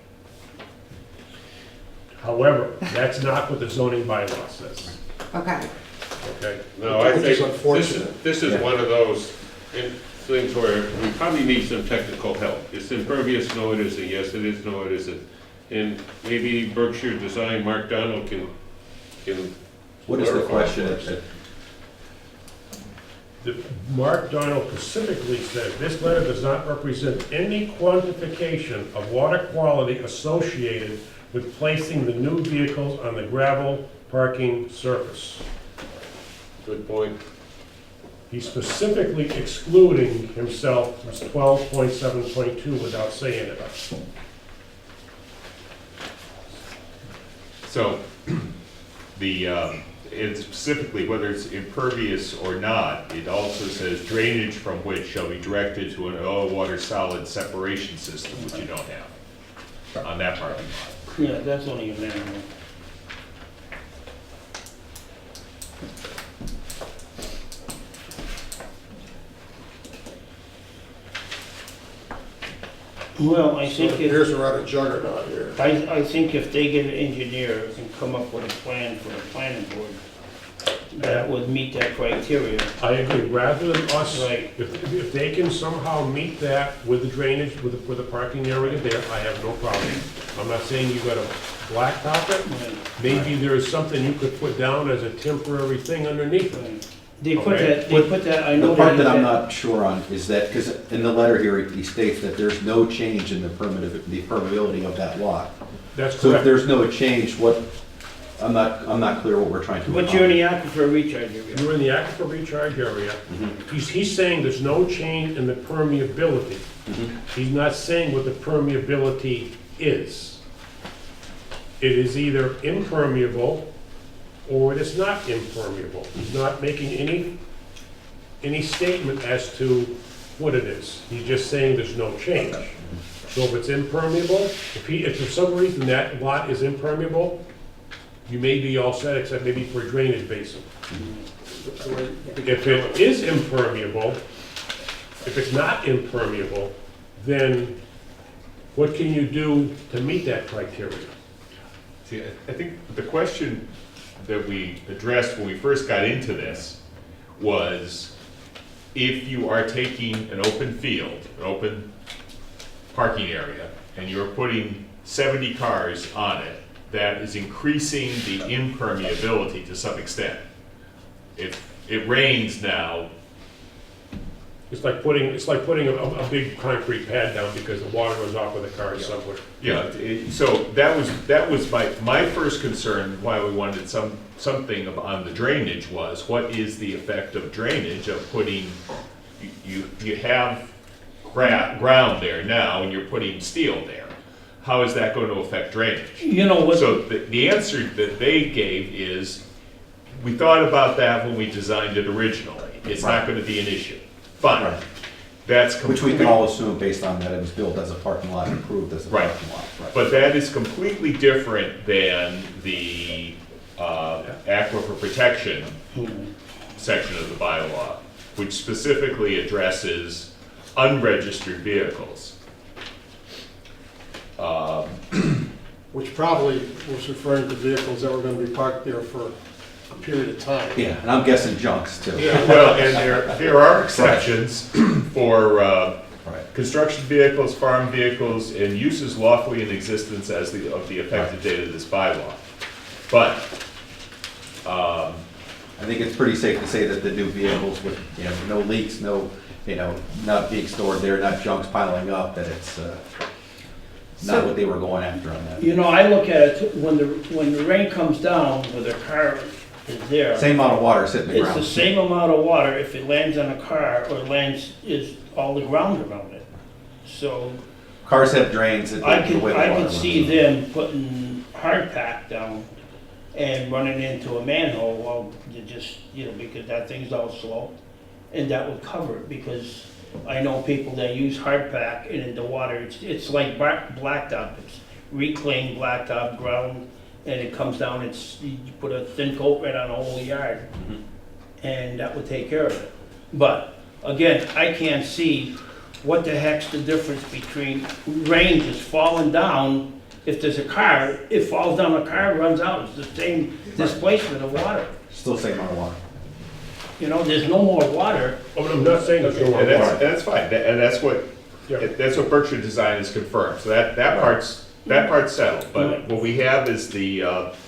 However, that's not what the zoning bylaw says, Okay. okay? No, I Which think is unfortunate. this is one of those things where we probably need some technical help. It's impervious, no it isn't, yes it is, no it isn't. And maybe Berkshire Design, Mark Donald can What is the clarify question? for us. Mark Donald specifically said, this letter does not represent any quantification of water quality associated with placing the new vehicles on the gravel parking surface. Good point. He's specifically excluding himself from 12.7.2 without saying it. So, it's specifically, whether it's impervious or not, it also says drainage from which shall be directed to an oil water solid separation system, which you don't have on that parking lot. yeah, that's only a manual. Well, I So think it if, appears we're at a juggernaut here. I think if they get an engineer and come up with a plan for the planning board that would meet that criteria. I agree, rather than us, Right. if they can somehow meet that with the drainage, with the parking area there, I have no problem. I'm not saying you gotta blacktop it, maybe there is something you could put down as a temporary thing underneath it. They put Okay. that, I know The part that. that I'm not sure on is that, because in the letter here, he states that there's no change in the permeability of that lot. That's So if correct. there's no change, I'm not clear what we're trying to But you're in accomplish. the aquifer recharge area. You're in the aquifer recharge area. He's saying there's no change in the permeability. He's not saying what the permeability is. It is either impermeable or it is not impermeable. He's not making any statement as to what it is. He's just saying there's no change. So if it's impermeable, if for some reason that lot is impermeable, you may be all set except maybe for a drainage basin. If it is impermeable, if it's not impermeable, then what can you do to meet that criteria? See, I think the question that we addressed when we first got into this was if you are taking an open field, an open parking area, and you're putting 70 cars on it, that is increasing the impermeability to some extent. If it rains now, It's like putting a big concrete pad down because the water runs off with the cars somewhere. yeah, so that was my first concern, why we wanted something on the drainage was, what is the effect of drainage of putting, you have ground there now and you're putting steel there. How is that going to affect drainage? You know what? So the answer that they gave is, we thought about that when we designed it originally. It's not going to be an issue. Fine. Right. That's Which we can complete- all assume based on that it was built as a parking lot, and approved as a Right. parking lot. Right. But that is completely different than the aquifer protection section of the bylaw, which specifically addresses unregistered vehicles. Which probably was referring to vehicles that were gonna be parked there for a period of time. Yeah, and I'm guessing junks too. Well, and there are exceptions for construction vehicles, farm vehicles, and uses lawfully in existence as of the effective date of this bylaw. But, I think it's pretty safe to say that the new vehicles with, no leaks, no, not being stored there, not junks piling up, that it's not what they were going after on that. I look at it, when the rain comes down, where the car is there. Same amount of water sitting in the It's the ground. same amount of water if it lands on a car or is all the ground around it. So Cars have drains that I take the can, way the I water can runs. see them putting hard pack down and running into a manhole, well, you just, because that thing's all sloped. And that would cover it, because I know people that use hard pack and in the water, it's like blacktop. It's reclaimed blacktop ground and it comes down, you put a thin coat right on the whole yard. And that would take care of it. But again, I can't see what the heck's the difference between rain just falling down. If there's a car, it falls down, a car runs out, it's the same displacement of water. Still same amount of water. There's no more water. Oh, but I'm not saying there's no more and water. that's fine, and that's what Berkshire Design has confirmed. So that part's settled. But what we have is the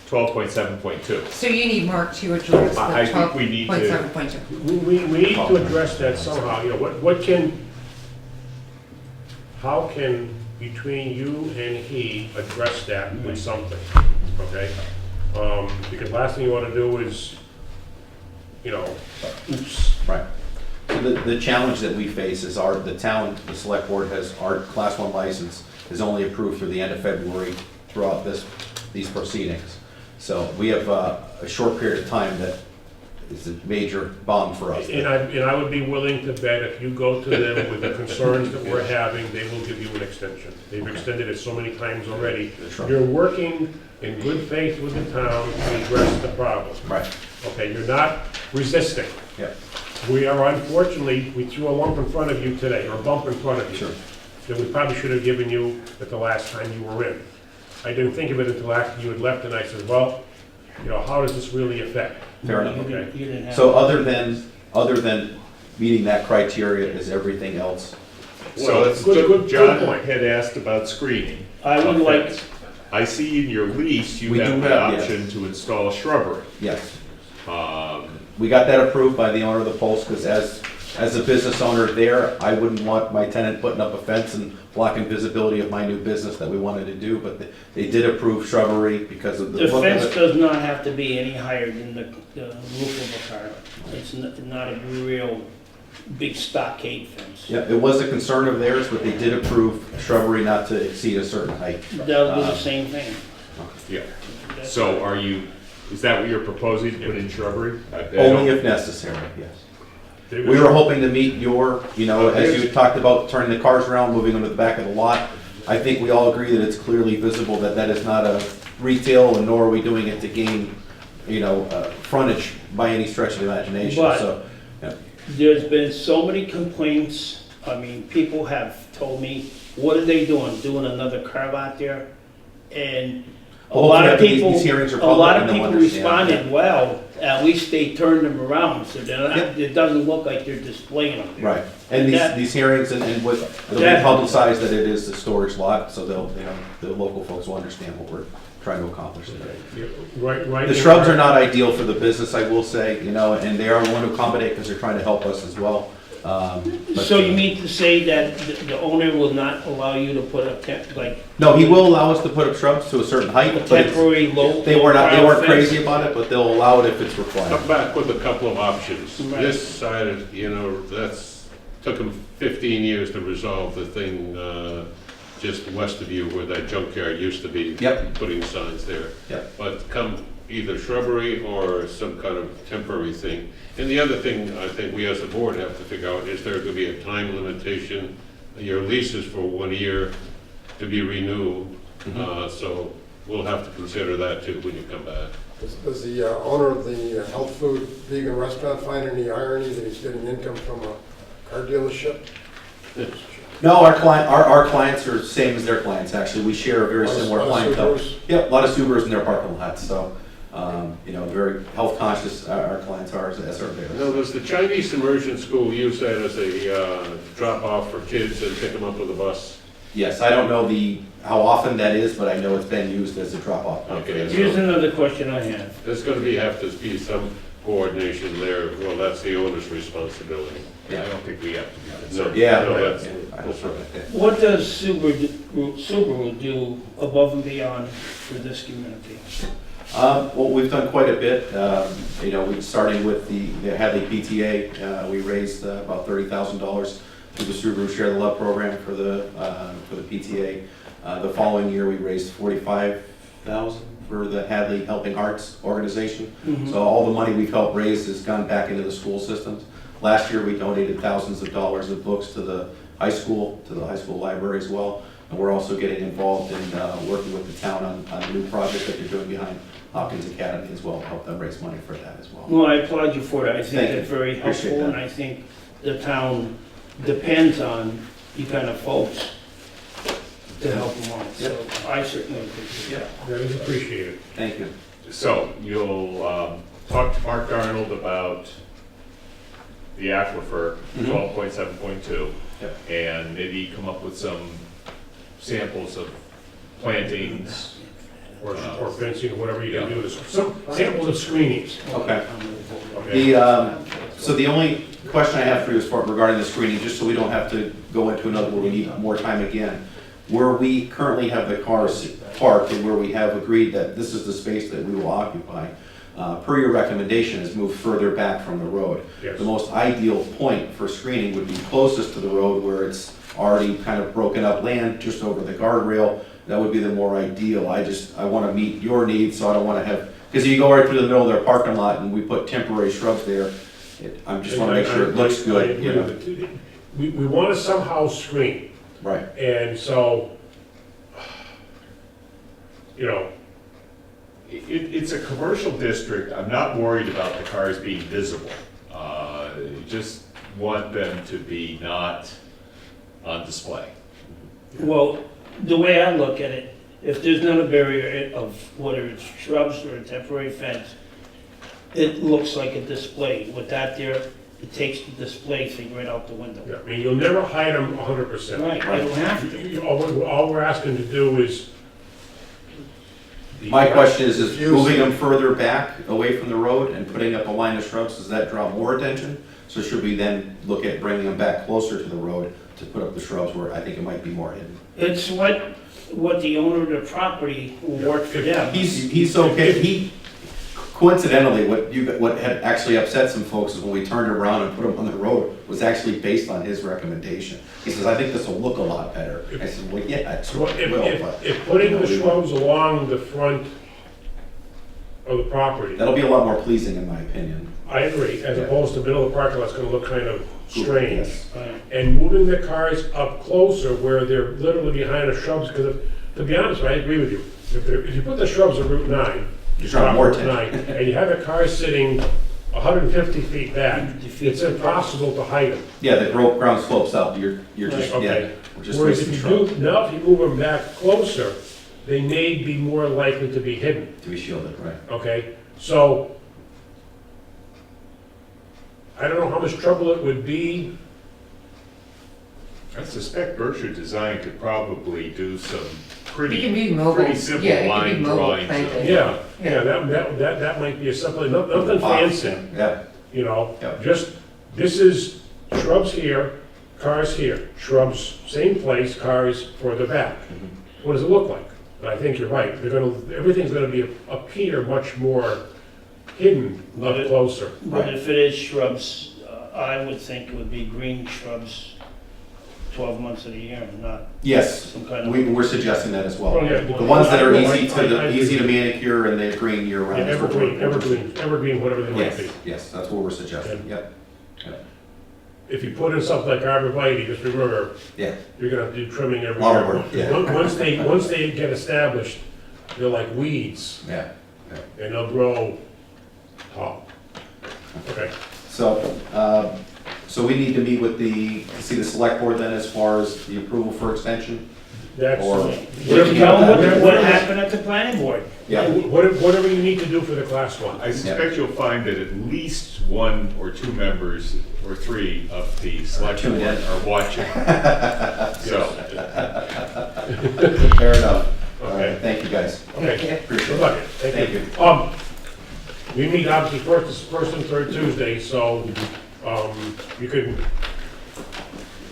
12.7.2. So you need Mark to address the I think we need to- 12.7.2. We need to address that somehow, how can, between you and he, address that with something, okay? Because last thing you wanna do is, oops. Right. So the challenge that we face is the select board our class 1 license is only approved through the end of February throughout these proceedings. So we have a short period of time that is a major bomb for us. And I would be willing to bet if you go to them with the concerns that we're having, they will give you an extension. They've extended it so many times already. right. You're working in good faith with the town to address the problem. Right. Okay, you're not resisting. Yeah. We are, unfortunately, we threw a lump in front of you today, or a bump in front of you. Sure. that we probably should have given you at the last time you were in. I didn't think of it until after you had left, and I said, well, you know, how does this really affect? Fair enough. Okay. You didn't have. So other than meeting that criteria, is everything else? So Well, good John point. had asked about screening. I would like, I see in your lease, you We have do the have, yes. option to install shrubbery. Yes. Um, We got that approved by the owner of the post, because as a business owner there, I wouldn't want my tenant putting up a fence and blocking visibility of my new business that we wanted to do, but they did approve shrubbery because of the the look of fence it. does not have to be any higher than the roof of a car. It's not a real big stockade fence. Yeah, it was a concern of theirs, but they did approve shrubbery not to exceed a certain height. That'll do the same thing. Yeah. So is that what you're proposing, to put in shrubbery? Only if necessary, yes. We were hoping to meet your, as you talked about turning the cars around, moving them to the back of the lot. I think we all agree that it's clearly visible that that is not a retail, and nor are we doing it to gain, frontage by any stretch of the imagination, But- so. Yeah. There's been so many complaints. I mean, people have told me, what are they doing? Doing another car lot there? And a Well, lot of hopefully people, these hearings are a public lot of and they'll people understand, responded, well, at least they turned them around, so they're not, Yep. it doesn't look like they're displaying them there. Right, and That- these hearings and it'll be that- publicized that it is a storage lot, so the local folks will understand what we're trying to accomplish today. Right. The shrubs are not ideal for the business, I will say, and they are willing to accommodate because they're trying to help us as well. But, So you mean to say that the owner will not allow you to put up, No, he will allow us to put up shrubs to a certain height, a but it's- temporary low? they weren't fence? crazy about it, but they'll allow it if it's required. Come back with a couple of options. Right. This side, took them 15 years to resolve the thing just west of you where that junkyard used to be. Yep. Putting signs there. Yep. But come either shrubbery or some kind of temporary thing. And the other thing I think we as a board have to figure out, is there going to be a time limitation? Your lease is for 1 year to be renewed, so we'll have to consider that too when you come back. Does the owner of the health food vegan restaurant find any irony that he's getting income from a car dealership? No, our clients are same as their clients, actually. We share a very similar clientele. Yep, a lot of Subarus in their parking lots, so, very health conscious, our clients are, as are theirs. Now, does the Chinese immersion school use that as a drop-off for kids and pick them up with a bus? Yes, I don't know how often that is, but I know it's been used as a drop-off. Okay. Here's another question I have. There's going to have to be some coordination there. Well, that's the owner's responsibility. I don't think we have to do that. Yeah. No, right. that's- I hope so. What does Subaru do above and beyond for this community? Well, we've done quite a bit. Starting with the Hadley PTA, we raised about $30,000 through the Subaru Share the Love program for the PTA. The following year, we raised $45,000 for the Hadley Helping Hearts organization. So all the money we've helped raise has gone back into the school systems. Last year, we donated thousands of dollars of books to the high school library as well. And we're also getting involved in working with the town on a new project that they're doing behind Hopkins Academy as well, to help them raise money for that as well. Well, I applaud you for that. I think Thank you. that's very Appreciate helpful, that. and I think the town depends on you kind of folks to help them out. So I certainly appreciate it. That is appreciated. Thank you. So you'll talk to Mark Darnold about the aquifer, 12.7.2, and maybe come up with some samples of plantings. Or fencing, or whatever you can do. Some samples of screenings. Okay. Okay. So the only question I have for you is regarding the screening, just so we don't have to go into another where we need more time again. Where we currently have the cars parked and where we have agreed that this is the space that we will occupy, per your recommendation, is move further back from the road. Yes. The most ideal point for screening would be closest to the road where it's already kind of broken up land, just over the guardrail. That would be the more ideal. I want to meet your needs, so I don't want to have, because you go right through the middle of their parking lot and we put temporary shrubs there. I just want to make sure it looks good, you know. We want to somehow screen. Right. And so, It's a commercial district. I'm not worried about the cars being visible. Just want them to be not on display. Well, the way I look at it, if there's not a barrier of whether it's shrubs or a temporary fence, it looks like a display. With that there, it takes the display thing right out the window. Yeah, I mean, you'll never hide them 100%. Right, I don't have to. All we're asking to do is. My question is Use- moving them further back away from the road and putting up a line of shrubs, does that draw more attention? So should we then look at bringing them back closer to the road to put up the shrubs where I think it might be more hidden? It's what the owner of the property will work for them. He's okay, coincidentally, what had actually upset some folks is when we turned around and put them on the road was actually based on his recommendation. He says, I think this will look a lot better. I said, well, yeah, it Well, will, but. if putting the shrubs along the front of the property, That'll be a lot more pleasing in my opinion. I agree, as Yeah. opposed to middle of the parking lot's gonna look kind of strange. Yes. And moving the cars up closer where they're literally behind the shrubs, because to be honest, I agree with you. If you put the shrubs on Route 9, You're trying more Route 9, and you have the cars sitting 150 feet back, it's impossible to hide them. Yeah, the ground slopes up, you're just, yeah, Okay. we're just Whereas wasting if trouble you move them back closer, they may be more likely to be hidden, to be shielded, right? okay? So, I don't know how much trouble it would be. I suspect Berkshire Design could probably do some It can be pretty mobile. simple Yeah, it can line be mobile, drawings. thank you. Yeah, that might be a simple, nothing fancy, Yeah, you know? Yeah. Just, this is shrubs here, cars here, shrubs, same place, cars further back. What does it look like? And I think you're right, everything's gonna be appear much more hidden up closer. But if it is shrubs, I would think it would be green shrubs 12 months of the year and not yes, some kind of. we're suggesting that as well. Oh, yeah. The ones that are I- easy to manicure and they're green year Yeah, round. is what we're- evergreen, whatever they might Yes, be. yes, that's what we're suggesting, yep, If you put in something like arborvitae, just remember, yeah. you're gonna have to do trimming every Lot of year. work, yeah. Once they get established, they're like weeds, Yeah. and they'll grow tall. Okay. So we need to meet with to see the select board then as far as the approval for extension? That's, Or- What happened at the planning board? Yeah, whatever you need to do for the class one. I suspect you'll find that at least one or two members, or three of the select board tuned in. are watching. So, fair enough. All Okay. right, thank you guys. Okay, Appreciate good it. luck. Thank you. We meet obviously first and third Tuesday, so, you can,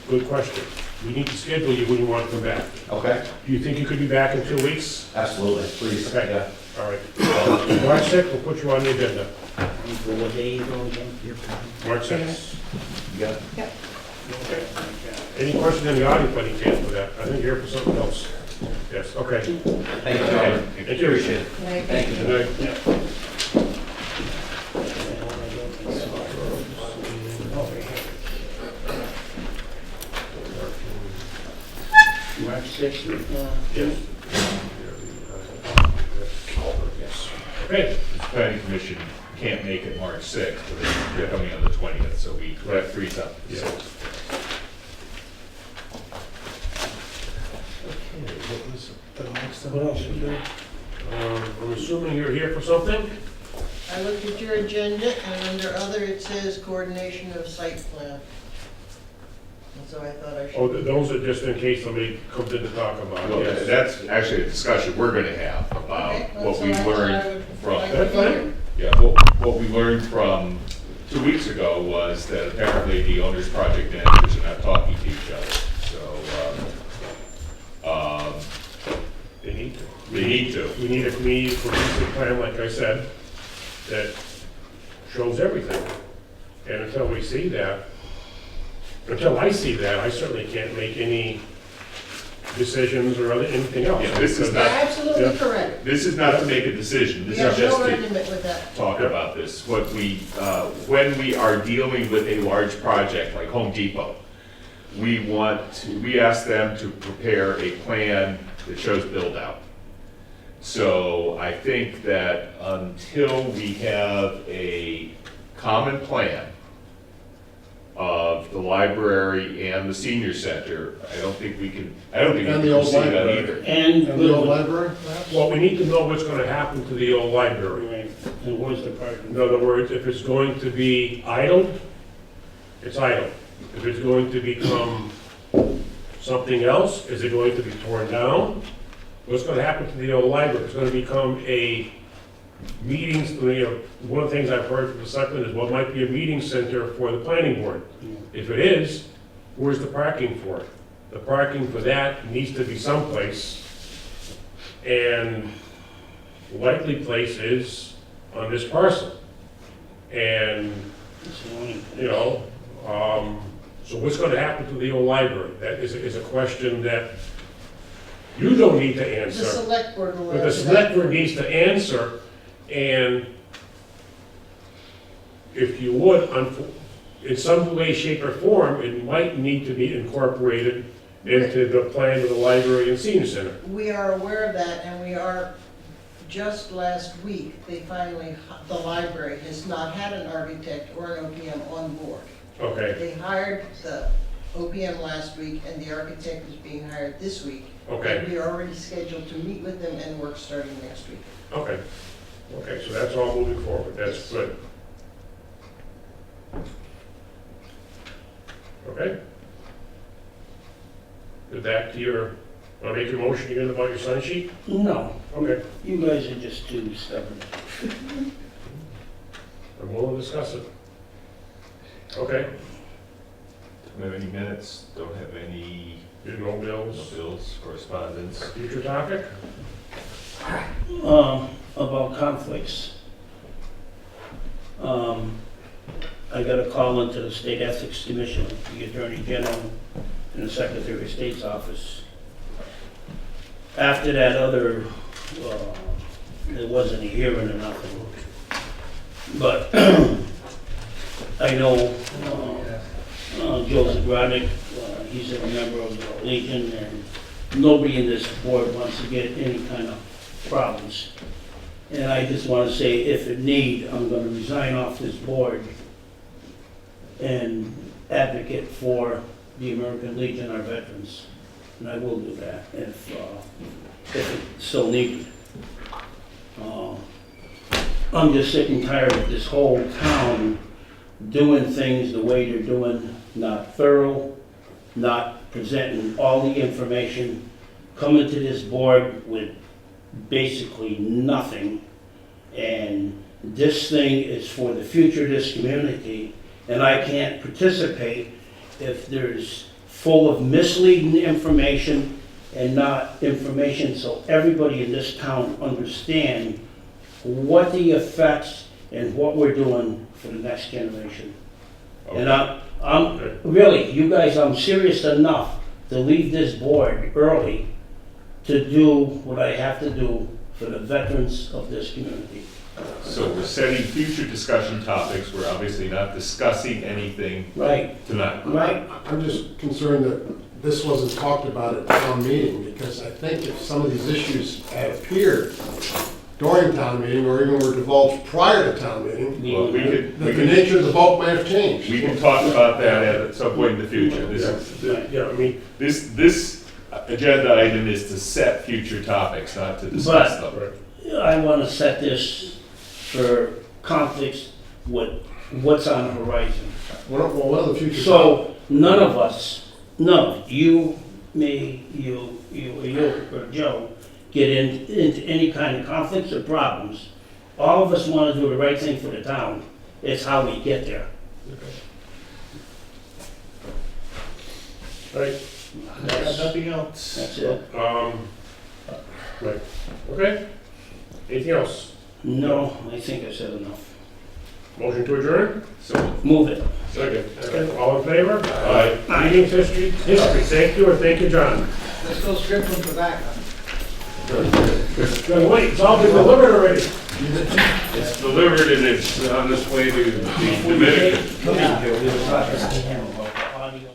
good question. We need to schedule you when you want to come back. Okay, Do you think you could be back in 2 weeks? absolutely, please. Okay. Yeah. All right. March 6th, we'll put you on the agenda. What day you go again? March 6th. You got it? Okay. Any questions in the audience by any chance for that? I think you're here for something else. Yes, okay. Thank you, gentlemen. Thank you. Appreciate it. Thank you. Good night. March 6th? Yes. Yes. Okay. the planning commission can't make it March 6th, but they're coming on the 20th, so that frees up. Yeah. So, What else we do? I'm assuming you're here for something? I looked at your agenda, and under other, it says coordination of site plan. And so I thought I Oh, should. those are just in case somebody comes in to talk about Well, it, yes. that's actually a discussion we're gonna have about Okay, what so we I thought I learned would from, like That's to hear. fine. yeah, what we learned from 2 weeks ago was that apparently the owner's project managers are not talking to each other, so, They need to. they need to. We need a cohesive plan, like I said, that shows everything. And until we see that, until I see that, I certainly can't make any decisions or anything else. Yeah, this is You're not, absolutely correct. this is not to make a decision, this You is have just no to argument with that. talk about this. What we, when we are dealing with a large project like Home Depot, we ask them to prepare a plan that shows build out. So I think that until we have a common plan of the library and the senior center. I don't think we can And the old proceed on library. either. And And the old library, perhaps? Well, we need to know what's gonna happen to the old library. Right, and where's the parking? In other words, if it's going to be idle, it's idle. If it's going to become something else, is it going to be torn down? What's gonna happen to the old library? It's gonna become a meetings, one of the things I've heard from the selectmen is, what might be a meeting center for the planning board? If it is, where's the parking for it? The parking for that needs to be someplace, and likely place is on this parcel. And, so what's gonna happen to the old library? That is a question that you don't need to The answer, select board will but the answer that. select board needs to answer, and if you would, in some way, shape, or form, it might need to be incorporated into the plan of the library and senior center. We are aware of that, and we are, just last week, the library has not had an architect or an OPM on board. Okay, They hired the OPM last week, and the architect is being hired this week. okay, And we are already scheduled to meet with them and work starting next week. okay. Okay, so that's all moving forward, that's good. Okay? With that, I'll make your motion again about your sign sheet? No, Okay, you guys are just too stubborn. I'm willing to discuss it. Okay, Don't have any minutes, don't have any no bills. bills, correspondence. Future topic? About conflicts. I got a call into the State Ethics Commission, the Attorney General, and the Secretary of State's office. After that other, there wasn't a hearing or nothing. But I know Joseph Roddick, he's a member of the Legion, and nobody in this board wants to get any kind of problems. And I just want to say, if in need, I'm going to resign off this board and advocate for the American Legion, our veterans. And I will do that if it's so needed. I'm just sick and tired of this whole town doing things the way they're doing, not thorough, not presenting all the information, coming to this board with basically nothing. And this thing is for the future of this community, and I can't participate if there's full of misleading information and not information so everybody in this town understand what the effects and what we're doing for the next generation. Okay. And I'm really, you guys, I'm serious enough to leave this board early to do what I have to do for the veterans of this community. So we're setting future discussion topics, we're obviously not discussing anything Right, tonight. right. I'm just concerned that this wasn't talked about at town meeting, because I think if some of these issues had appeared during town meeting, or even were divulged prior to town meeting, Well, that the nature of the vote might have changed. We can talk about that at some point in the future. Yeah, I mean, This agenda item is to set future topics, not to discuss them. I want to set this for conflicts with what's on the horizon. What are the future? So none of us, you, me, you, or Joe, get into any kind of conflicts or problems. All of us want to do the right thing for the town. It's how we get there. right, Nothing else. That's it. right, okay. Anything else? No, I think I said enough. Motion to adjourn? So Move it. Second. All in favor? Aye. Meeting history, thank you, and thank you, John. Let's go strip from tobacco. John, wait, it's all been delivered already. it's delivered and it's on its way to the Dominican. Come in here, we were talking to him about the audio.